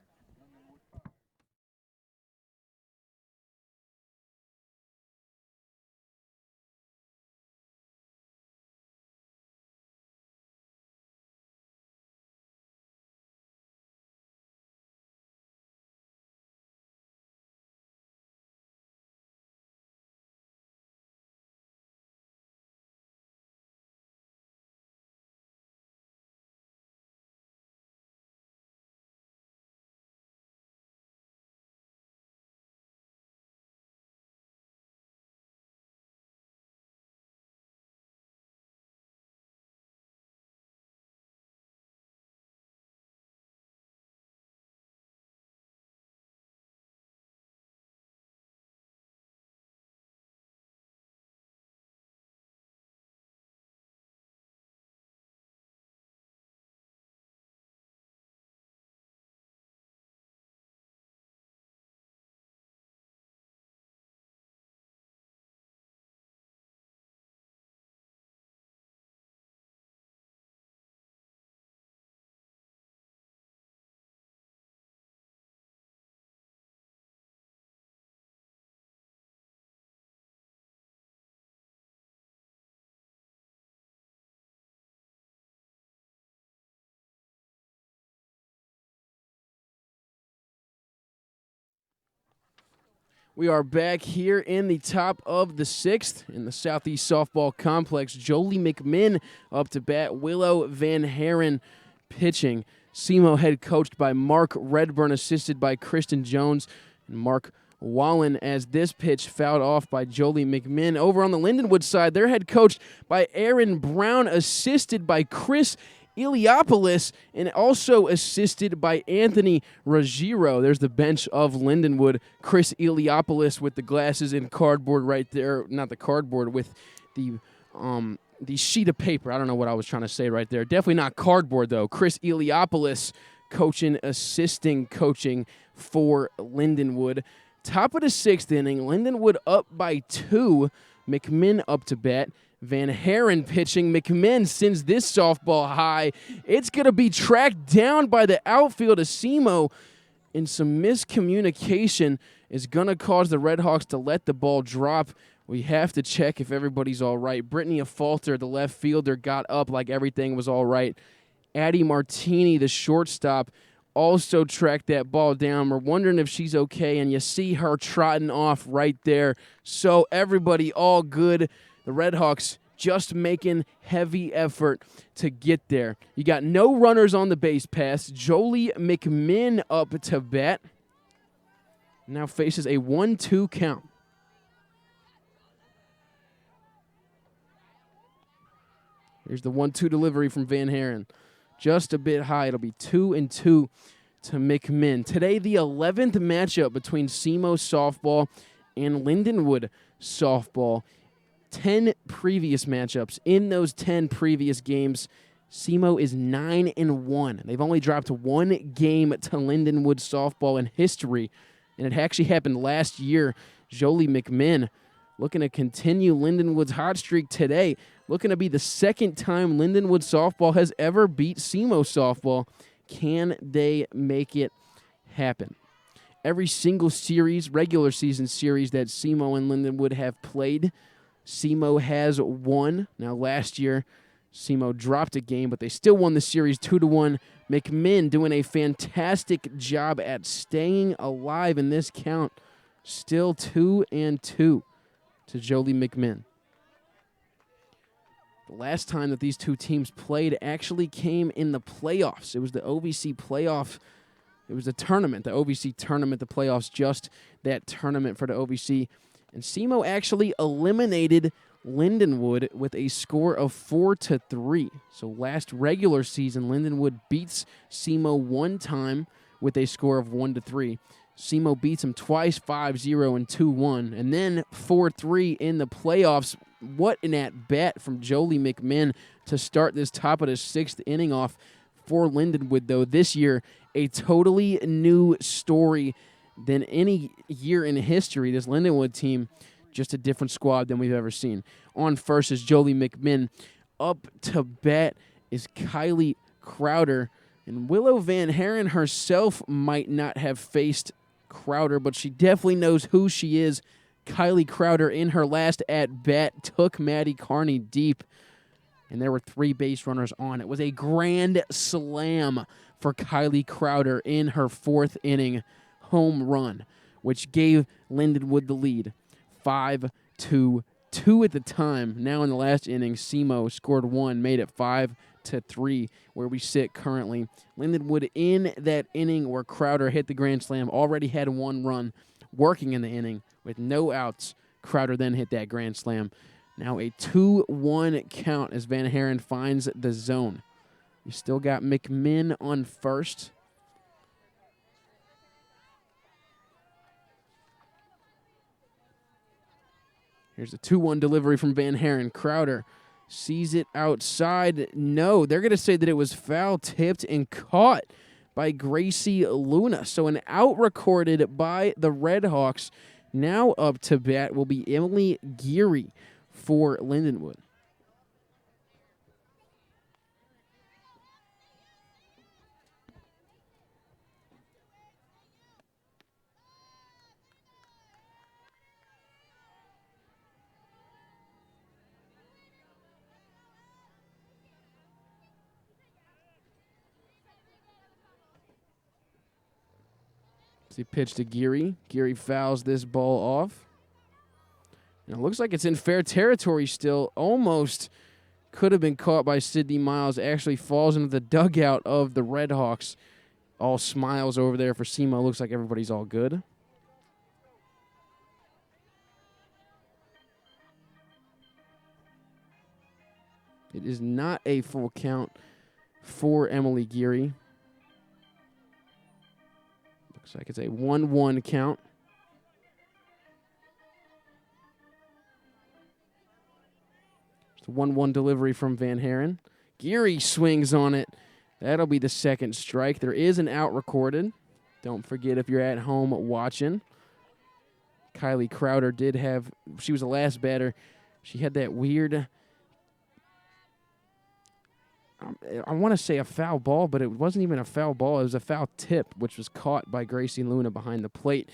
We are back here in the top of the sixth in the Southeast Softball Complex. Jolie McMinn up to bat. Willow Van Haren pitching. SEMO head coached by Mark Redburn, assisted by Kristen Jones and Mark Wallen, as this pitch fouled off by Jolie McMinn. Over on the Lindenwood side, they're head coached by Aaron Brown, assisted by Chris Iliopoulos, and also assisted by Anthony Ruggiero. There's the bench of Lindenwood. Chris Iliopoulos with the glasses and cardboard right there. Not the cardboard, with the sheet of paper. I don't know what I was trying to say right there. Definitely not cardboard, though. Chris Iliopoulos assisting coaching for Lindenwood. Top of the sixth inning, Lindenwood up by 2. McMinn up to bat. Van Haren pitching. McMinn sends this softball high. It's going to be tracked down by the outfield of SEMO, and some miscommunication is going to cause the Red Hawks to let the ball drop. We have to check if everybody's all right. Brittany Afalter, the left fielder, got up like everything was all right. Addie Martini, the shortstop, also tracked that ball down. We're wondering if she's okay, and you see her trotting off right there. So everybody all good. The Red Hawks just making heavy effort to get there. You got no runners on the base pass. Jolie McMinn up to bat. Now faces a 1-2 count. Here's the 1-2 delivery from Van Haren. Just a bit high. It'll be 2-2 to McMinn. Today, the 11th matchup between SEMO softball and Lindenwood softball. 10 previous matchups. In those 10 previous games, SEMO is 9-1. They've only dropped one game to Lindenwood softball in history, and it actually happened last year. Jolie McMinn looking to continue Lindenwood's hot streak today. Looking to be the second time Lindenwood softball has ever beat SEMO softball. Can they make it happen? Every single series, regular season series that SEMO and Lindenwood have played, SEMO has won. Now, last year, SEMO dropped a game, but they still won the series 2-1. McMinn doing a fantastic job at staying alive in this count. Still 2-2 to Jolie McMinn. The last time that these two teams played actually came in the playoffs. It was the OVC playoff It was the tournament, the OVC tournament, the playoffs, just that tournament for the OVC. And SEMO actually eliminated Lindenwood with a score of 4-3. So last regular season, Lindenwood beats SEMO one time with a score of 1-3. SEMO beats him twice, 5-0 and 2-1, and then 4-3 in the playoffs. What an at-bat from Jolie McMinn to start this top of the sixth inning off for Lindenwood, though. This year, a totally new story than any year in history. This Lindenwood team, just a different squad than we've ever seen. On first is Jolie McMinn. Up to bat is Kylie Crowder. And Willow Van Haren herself might not have faced Crowder, but she definitely knows who she is. Kylie Crowder, in her last at-bat, took Maddie Carney deep, and there were 3 base runners on. It was a grand slam for Kylie Crowder in her 4th inning home run, which gave Lindenwood the lead, 5-2 at the time. Now in the last inning, SEMO scored 1, made it 5-3, where we sit currently. Lindenwood in that inning where Crowder hit the grand slam already had 1 run working in the inning with no outs. Crowder then hit that grand slam. Now a 2-1 count as Van Haren finds the zone. You still got McMinn on first. Here's a 2-1 delivery from Van Haren. Crowder sees it outside. No, they're going to say that it was foul tipped and caught by Gracie Luna. So an out recorded by the Redhawks. Now up to bat will be Emily Geary for Lindenwood. He pitched to Geary. Geary fouls this ball off. And it looks like it's in fair territory still. Almost could have been caught by Sydney Miles. Actually falls into the dugout of the Redhawks. All smiles over there for SEMO. Looks like everybody's all good. It is not a full count for Emily Geary. Looks like it's a 1-1 count. It's a 1-1 delivery from Van Haren. Geary swings on it. That'll be the second strike. There is an out recorded. Don't forget if you're at home watching. Kylie Crowder did have, she was the last batter. She had that weird, I want to say a foul ball, but it wasn't even a foul ball. It was a foul tip, which was caught by Gracie Luna behind the plate.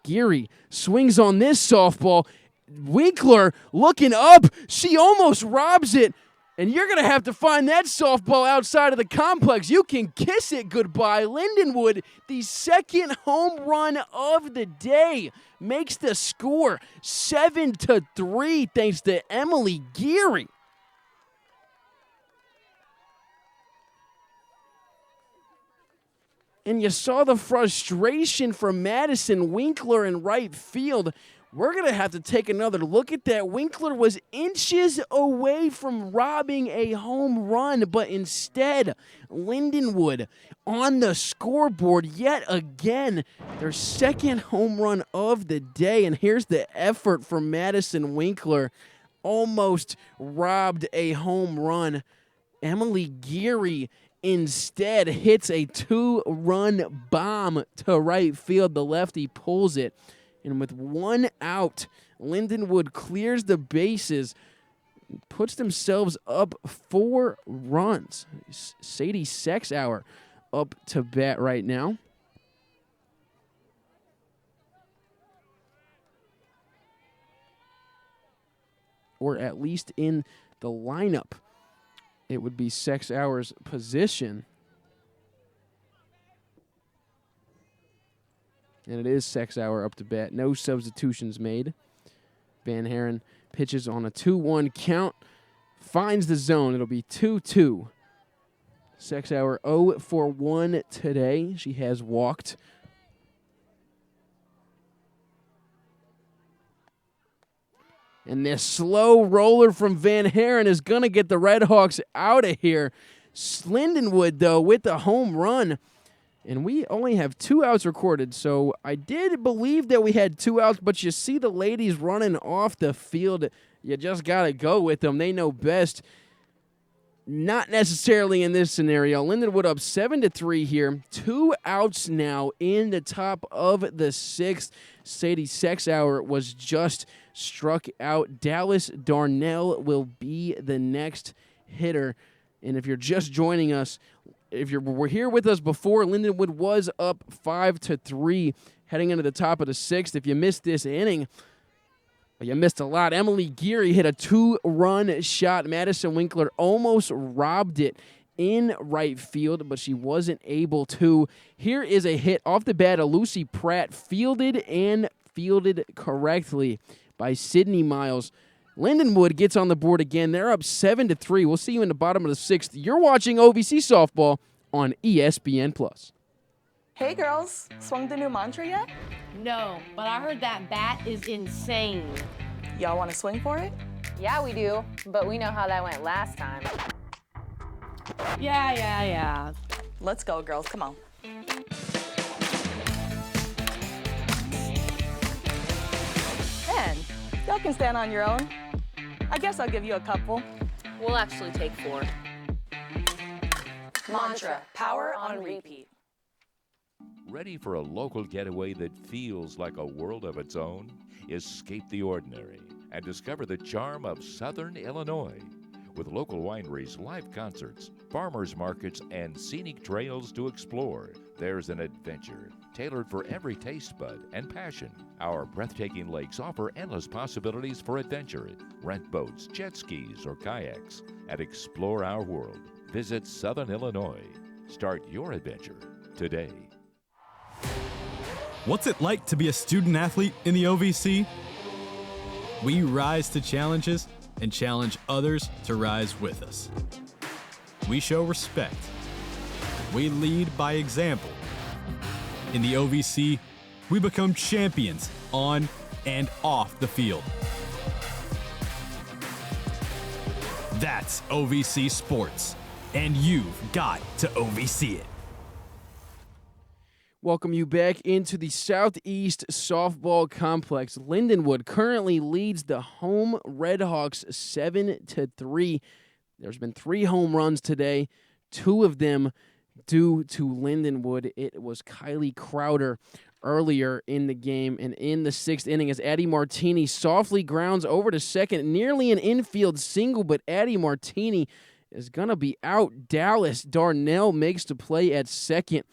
Geary swings on this softball. Winkler looking up. She almost robs it. And you're going to have to find that softball outside of the complex. You can kiss it goodbye. Lindenwood, the second home run of the day, makes the score 7-3 thanks to Emily Geary. And you saw the frustration from Madison Winkler in right field. We're going to have to take another look at that. Winkler was inches away from robbing a home run, but instead, Lindenwood on the scoreboard yet again. Their second home run of the day. And here's the effort from Madison Winkler. Almost robbed a home run. Emily Geary instead hits a 2-run bomb to right field. The lefty pulls it. And with 1 out, Lindenwood clears the bases, puts themselves up 4 runs. Sadie Sexauer up to bat right now. Or at least in the lineup, it would be Sexauer's position. And it is Sexauer up to bat. No substitutions made. Van Haren pitches on a 2-1 count. Finds the zone. It'll be 2-2 Sexauer 0 for 1 today. She has walked. And this slow roller from Van Haren is going to get the Redhawks out of here. Lindenwood, though, with the home run. And we only have 2 outs recorded, so I did believe that we had 2 outs, but you see the ladies running off the field. You just got to go with them. They know best. Not necessarily in this scenario. Lindenwood up 7-3 here. 2 outs now in the top of the 6th. Sadie Sexauer was just struck out. Dallas Darnell will be the next hitter. And if you're just joining us, if you were here with us before, Lindenwood was up 5-3 heading into the top of the 6th. If you missed this inning, you missed a lot. Emily Geary hit a 2-run shot. Madison Winkler almost robbed it in right field, but she wasn't able to. Here is a hit off the bat of Lucy Pratt, fielded correctly by Sydney Miles. Lindenwood gets on the board again. They're up 7-3. We'll see you in the bottom of the 6th. You're watching OVC Softball on ESPN+. Hey girls, swung the new mantra yet? No, but I heard that bat is insane. Y'all want to swing for it? Yeah, we do, but we know how that went last time. Yeah. Let's go, girls. Come on. Man, y'all can stand on your own. I guess I'll give you a couple. We'll actually take 4. Mantra, power on repeat. Ready for a local getaway that feels like a world of its own? Escape the ordinary and discover the charm of Southern Illinois. With local wineries, live concerts, farmers markets, and scenic trails to explore, there's an adventure tailored for every taste bud and passion. Our breathtaking lakes offer endless possibilities for adventure. Rent boats, jet skis, or kayaks, and explore our world. Visit Southern Illinois. Start your adventure today. What's it like to be a student athlete in the OVC? We rise to challenges and challenge others to rise with us. We show respect. We lead by example. In the OVC, we become champions on and off the field. That's OVC Sports, and you've got to OVC it. Welcome you back into the Southeast Softball Complex. Lindenwood currently leads the home Redhawks 7-3. There's been 3 home runs today, 2 of them due to Lindenwood. It was Kylie Crowder earlier in the game, and in the 6th inning as Addie Martini softly grounds over to second, nearly an infield single, but Addie Martini is going to be out. Dallas Darnell makes the play at second.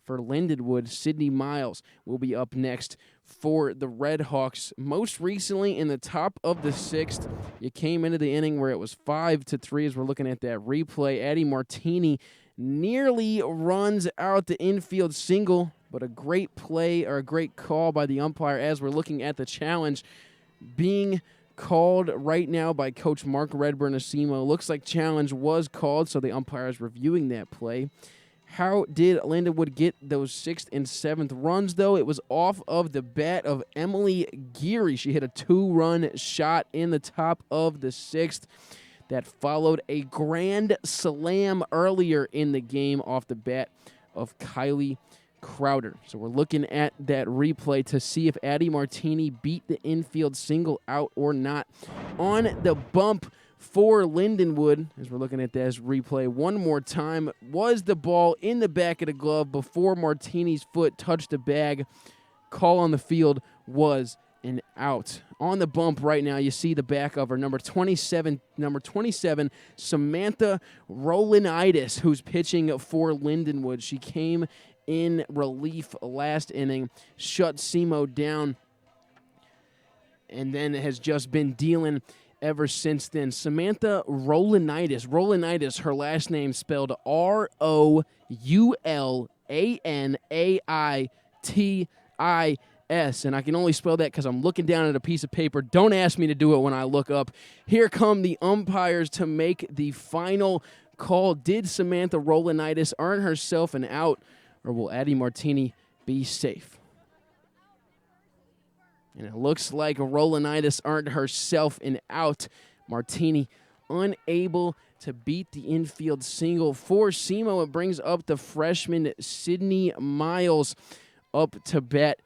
For Lindenwood, Sydney Miles will be up next for the Redhawks. Most recently in the top of the 6th, you came into the inning where it was 5-3 as we're looking at that replay. Addie Martini nearly runs out the infield single, but a great play or a great call by the umpire as we're looking at the challenge being called right now by Coach Mark Redburn of SEMO. Looks like challenge was called, so the umpire is reviewing that play. How did Lindenwood get those 6th and 7th runs, though? It was off of the bat of Emily Geary. She hit a 2-run shot in the top of the 6th. That followed a grand slam earlier in the game off the bat of Kylie Crowder. So we're looking at that replay to see if Addie Martini beat the infield single out or not. On the bump for Lindenwood, as we're looking at this replay one more time, was the ball in the back of the glove before Martini's foot touched the bag. Call on the field was an out. On the bump right now, you see the back of her, number 27, Samantha Rolanitis, who's pitching for Lindenwood. She came in relief last inning, shut SEMO down, and then has just been dealing ever since then. Samantha Rolanitis, her last name spelled Roulanaitis, and I can only spell that because I'm looking down at a piece of paper. Don't ask me to do it when I look up. Here come the umpires to make the final call. Did Samantha Rolanitis earn herself an out, or will Addie Martini be safe? And it looks like Rolanitis earned herself an out. Martini unable to beat the infield single for SEMO. It brings up the freshman Sydney Miles up to bat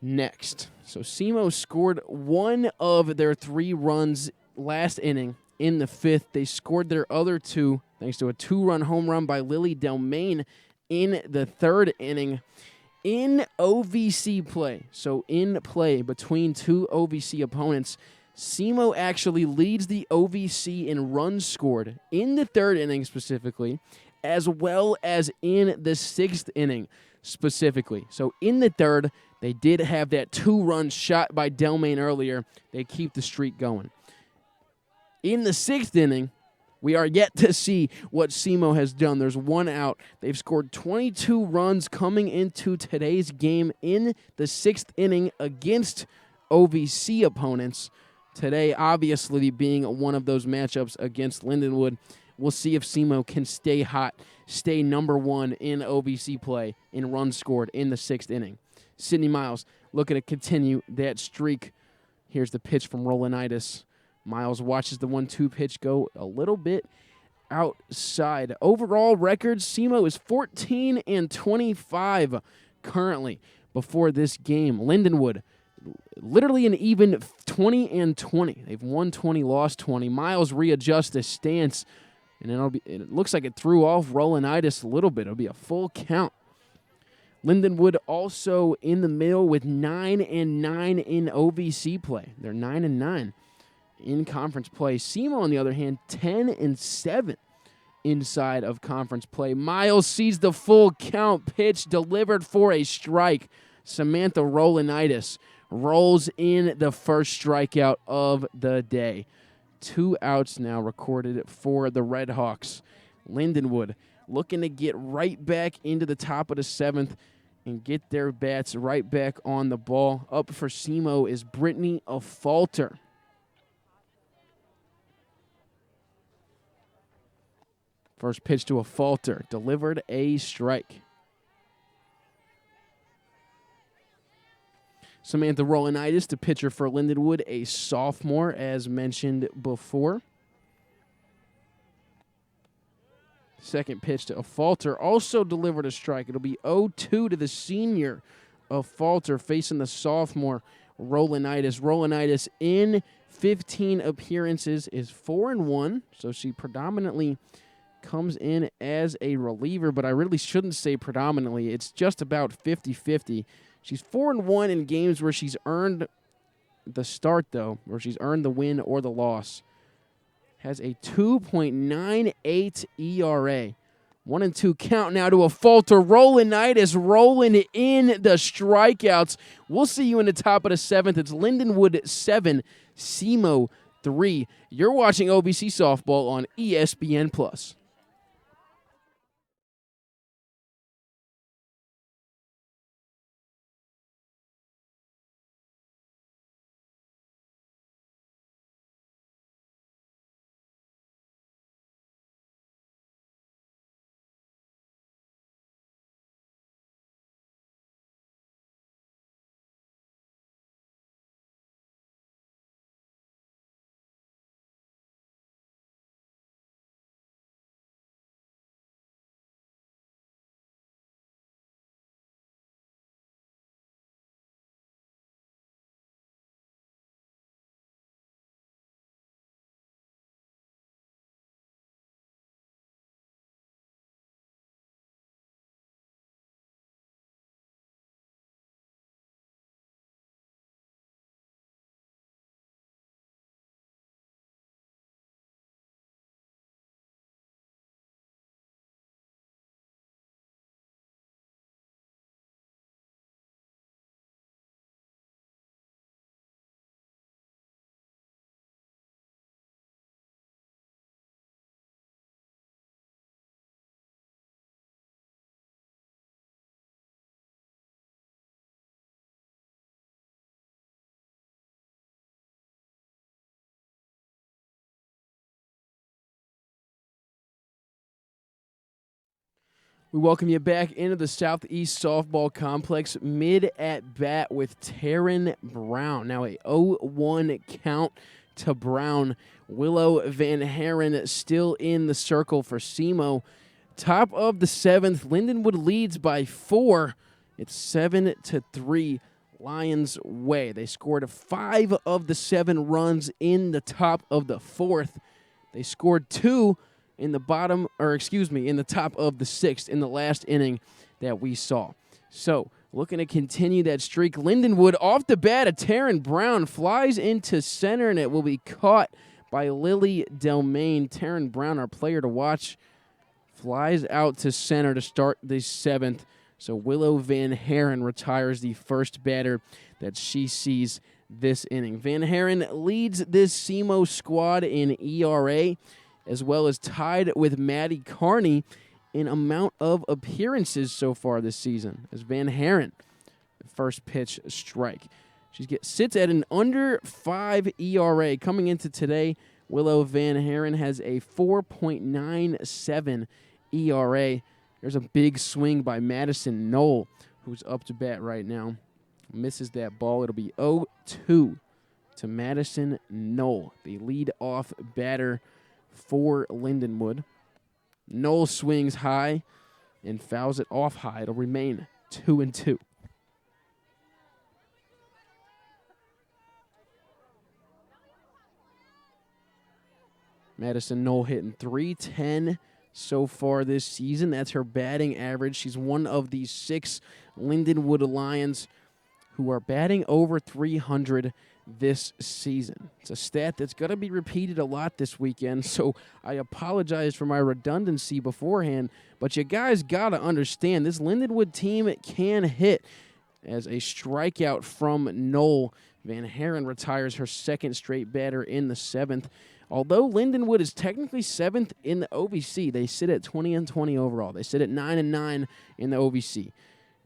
next. So SEMO scored one of their 3 runs last inning in the 5th. They scored their other 2 thanks to a 2-run home run by Lily Delmain in the 3rd inning. In OVC play, so in play between 2 OVC opponents, SEMO actually leads the OVC in runs scored in the 3rd inning specifically, as well as in the 6th inning specifically. So in the 3rd, they did have that 2-run shot by Delmain earlier. They keep the streak going. In the 6th inning, we are yet to see what SEMO has done. There's 1 out. They've scored 22 runs coming into today's game in the 6th inning against OVC opponents. Today, obviously, being one of those matchups against Lindenwood. We'll see if SEMO can stay hot, stay number 1 in OVC play in runs scored in the 6th inning. Sydney Miles looking to continue that streak. Here's the pitch from Rolanitis. Miles watches the 1-2 pitch go a little bit outside. Overall record, SEMO is 14-25 currently before this game. Lindenwood, literally an even 20-20. They've won 20, lost 20. Miles readjusts his stance, and it looks like it threw off Rolanitis a little bit. It'll be a full count. Lindenwood also in the middle with 9-9 in OVC play. They're 9-9 in conference play. SEMO, on the other hand, 10-7 inside of conference play. Miles sees the full count, pitch delivered for a strike. Samantha Rolanitis rolls in the first strikeout of the day. 2 outs now recorded for the Red Hawks. Lindenwood looking to get right back into the top of the 7th and get their bats right back on the ball. Up for SEMO is Brittany Afalter. First pitch to Afalter, delivered a strike. Samantha Rolanitis, the pitcher for Lindenwood, a sophomore, as mentioned before. Second pitch to Afalter, also delivered a strike. It'll be 0-2 to the senior Afalter facing the sophomore Rolanitis. Rolanitis in 15 appearances is 4-1, so she predominantly comes in as a reliever, but I really shouldn't say predominantly. It's just about 50-50. She's 4-1 in games where she's earned the start, though, where she's earned the win or the loss. Has a 2.98 ERA. 1-2 count now to Afalter. Rolanitis rolling in the strikeouts. We'll see you in the top of the 7th. It's Lindenwood 7, SEMO 3. You're watching OVC Softball on ESPN+. We welcome you back into the Southeast Softball Complex, mid at bat with Taryn Brown. Now a 0-1 count to Brown. Willow Van Haren still in the circle for SEMO. Top of the 7th, Lindenwood leads by 4. It's 7-3 Lions way. They scored 5 of the 7 runs in the top of the 4th. They scored 2 in the in the top of the 6th in the last inning that we saw. So, looking to continue that streak. Lindenwood off the bat, a Taryn Brown flies into center, and it will be caught by Lily Delmain. Taryn Brown, our player to watch, flies out to center to start the 7th. So Willow Van Haren retires the first batter that she sees this inning. Van Haren leads this SEMO squad in ERA, as well as tied with Maddie Carney in amount of appearances so far this season. As Van Haren, first pitch strike. She sits at an under 5 ERA. Coming into today, Willow Van Haren has a 4.97 ERA. There's a big swing by Madison Knoll, who's up to bat right now. Misses that ball. It'll be 0-2 to Madison Knoll, the lead-off batter for Lindenwood. Knoll swings high and fouls it off high. It'll remain 2-2. Madison Knoll hitting .310 so far this season. That's her batting average. She's one of the 6 Lindenwood Lions who are batting over 300 this season. It's a stat that's going to be repeated a lot this weekend, so I apologize for my redundancy beforehand, but you guys got to understand this Lindenwood team can hit. As a strikeout from Knoll, Van Haren retires her second straight batter in the 7th. Although Lindenwood is technically 7th in the OVC, they sit at 20-20 overall. They sit at 9-9 in the OVC.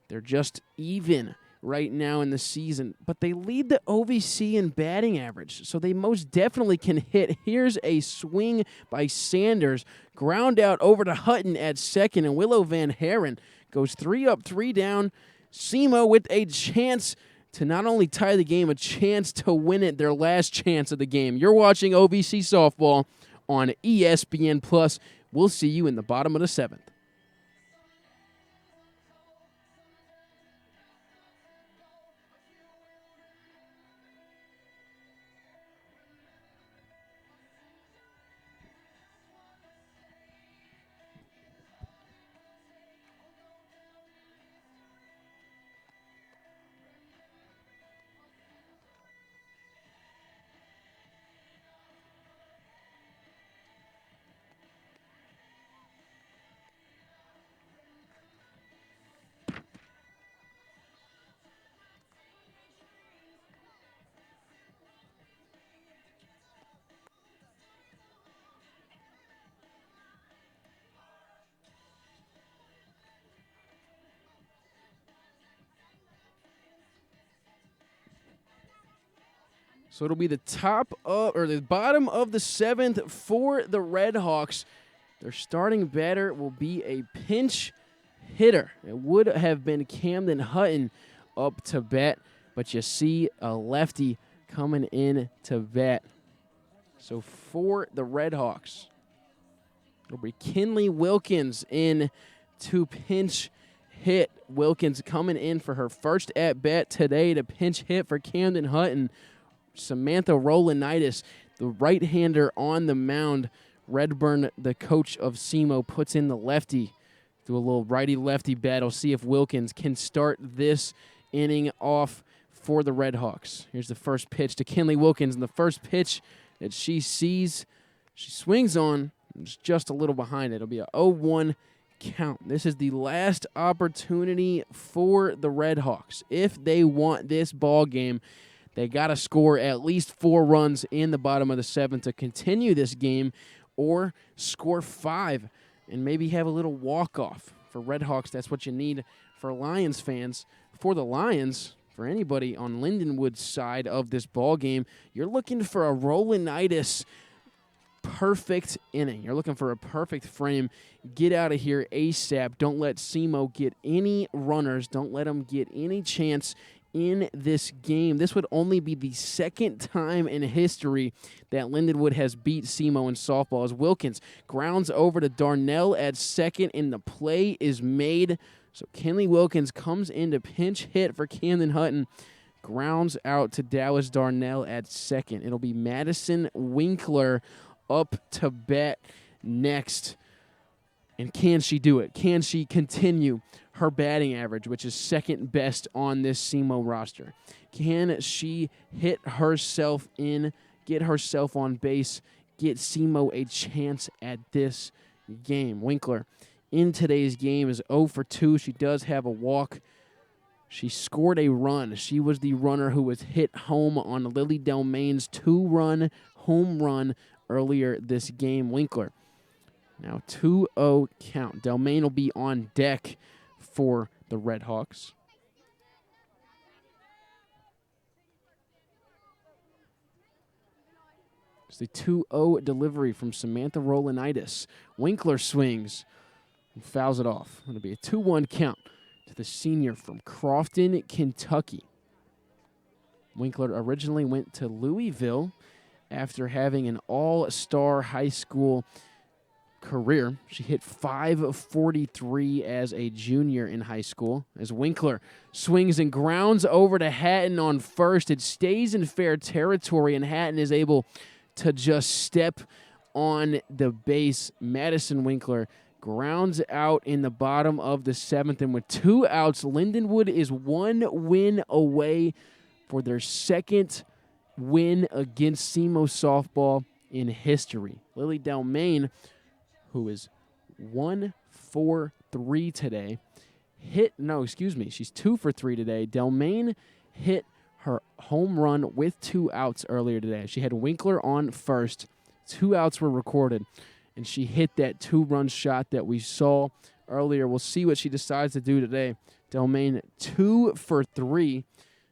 They're just even right now in the season, but they lead the OVC in batting average, so they most definitely can hit. Here's a swing by Sanders, ground out over to Hutton at second, and Willow Van Haren goes 3 up, 3 down. SEMO with a chance to not only tie the game, a chance to win it, their last chance of the game. You're watching OVC Softball on ESPN+. We'll see you in the bottom of the 7th. So it'll be the bottom of the 7th for the Red Hawks. Their starting batter will be a pinch hitter. It would have been Camden Hutton up to bat, but you see a lefty coming in to bat. So for the Red Hawks, it'll be Kinley Wilkins in to pinch hit. Wilkins coming in for her first at-bat today to pinch hit for Camden Hutton. Samantha Rolanitis, the right-hander on the mound. Redburn, the coach of SEMO, puts in the lefty. Do a little righty-lefty battle. See if Wilkins can start this inning off for the Red Hawks. Here's the first pitch to Kinley Wilkins, and the first pitch that she sees, she swings on. It's just a little behind it. It'll be a 0-1 count. This is the last opportunity for the Red Hawks. If they want this ball game, they got to score at least 4 runs in the bottom of the 7th to continue this game, or score 5 and maybe have a little walk-off. For Red Hawks, that's what you need. For Lions fans, for the Lions, for anybody on Lindenwood's side of this ball game, you're looking for a Rolanitis perfect inning. You're looking for a perfect frame. Get out of here ASAP. Don't let SEMO get any runners. Don't let them get any chance in this game. This would only be the second time in history that Lindenwood has beat SEMO in softball, as Wilkins grounds over to Darnell at second, and the play is made. So Kenley Wilkins comes in to pinch hit for Camden Hutton. Grounds out to Dallas Darnell at second. It'll be Madison Winkler up to bat next. And can she do it? Can she continue her batting average, which is second best on this SEMO roster? Can she hit herself in, get herself on base, get SEMO a chance at this game? Winkler in today's game is 0 for 2. She does have a walk. She scored a run. She was the runner who was hit home on Lily Delmain's 2-run home run earlier this game. Winkler, now 2-0 count. Delmain will be on deck for the Red Hawks. It's the 2-0 delivery from Samantha Rolanitis. Winkler swings and fouls it off. It'll be a 2-1 count to the senior from Crofton, Kentucky. Winkler originally went to Louisville after having an all-star high school career. She hit .543 as a junior in high school. As Winkler swings and grounds over to Hatton on first, it stays in fair territory, and Hatton is able to just step on the base. Madison Winkler grounds out in the bottom of the seventh, and with 2 outs, Lindenwood is 1 win away for their second win against SEMO softball in history. Lily Delmain, who is 1 for 3 today, she's 2 for 3 today. Delmain hit her home run with 2 outs earlier today. She had Winkler on first. 2 outs were recorded, and she hit that 2-run shot that we saw earlier. We'll see what she decides to do today. Delmain 2 for 3.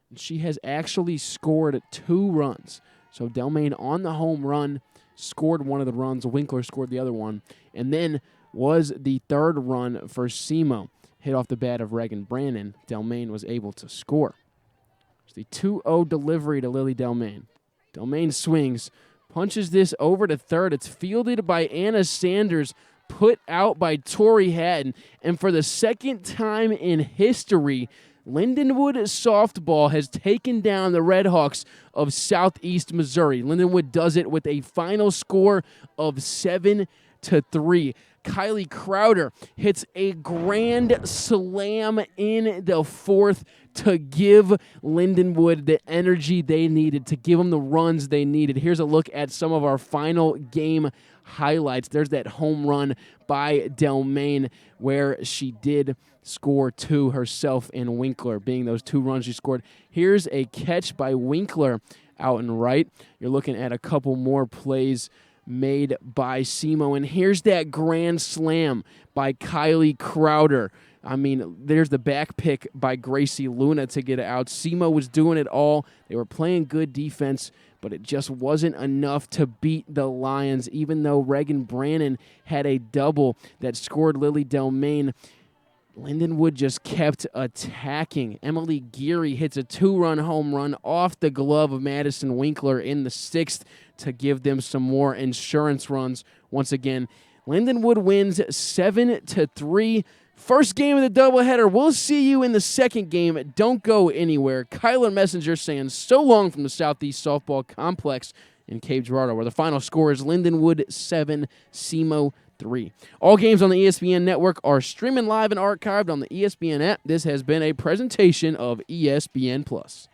And she has actually scored 2 runs. So Delmain on the home run scored one of the runs. Winkler scored the other one. And then was the 3rd run for SEMO. Hit off the bat of Reagan Brannon. Delmain was able to score. It's the 2-0 delivery to Lily Delmain. Delmain swings, punches this over to third. It's fielded by Anna Sanders, put out by Tori Hatton. And for the second time in history, Lindenwood softball has taken down the Red Hawks of Southeast Missouri. Lindenwood does it with a final score of 7-3. Kylie Crowder hits a grand slam in the 4th to give Lindenwood the energy they needed, to give them the runs they needed. Here's a look at some of our final game highlights. There's that home run by Delmain where she did score 2 herself, and Winkler being those 2 runs she scored. Here's a catch by Winkler out and right. You're looking at a couple more plays made by SEMO, and here's that grand slam by Kylie Crowder. I mean, there's the back pick by Gracie Luna to get it out. SEMO was doing it all. They were playing good defense, but it just wasn't enough to beat the Lions, even though Reagan Brannon had a double that scored Lily Delmain. Lindenwood just kept attacking. Emily Geary hits a 2-run home run off the glove of Madison Winkler in the 6th to give them some more insurance runs. Once again, Lindenwood wins 7-3. First game of the doubleheader. We'll see you in the second game. Don't go anywhere. Kyler Messenger saying so long from the Southeast Softball Complex in Cape Girardeau, where the final score is Lindenwood 7, SEMO 3. All games on the ESPN network are streaming live and archived on the ESPN app. This has been a presentation of ESPN+.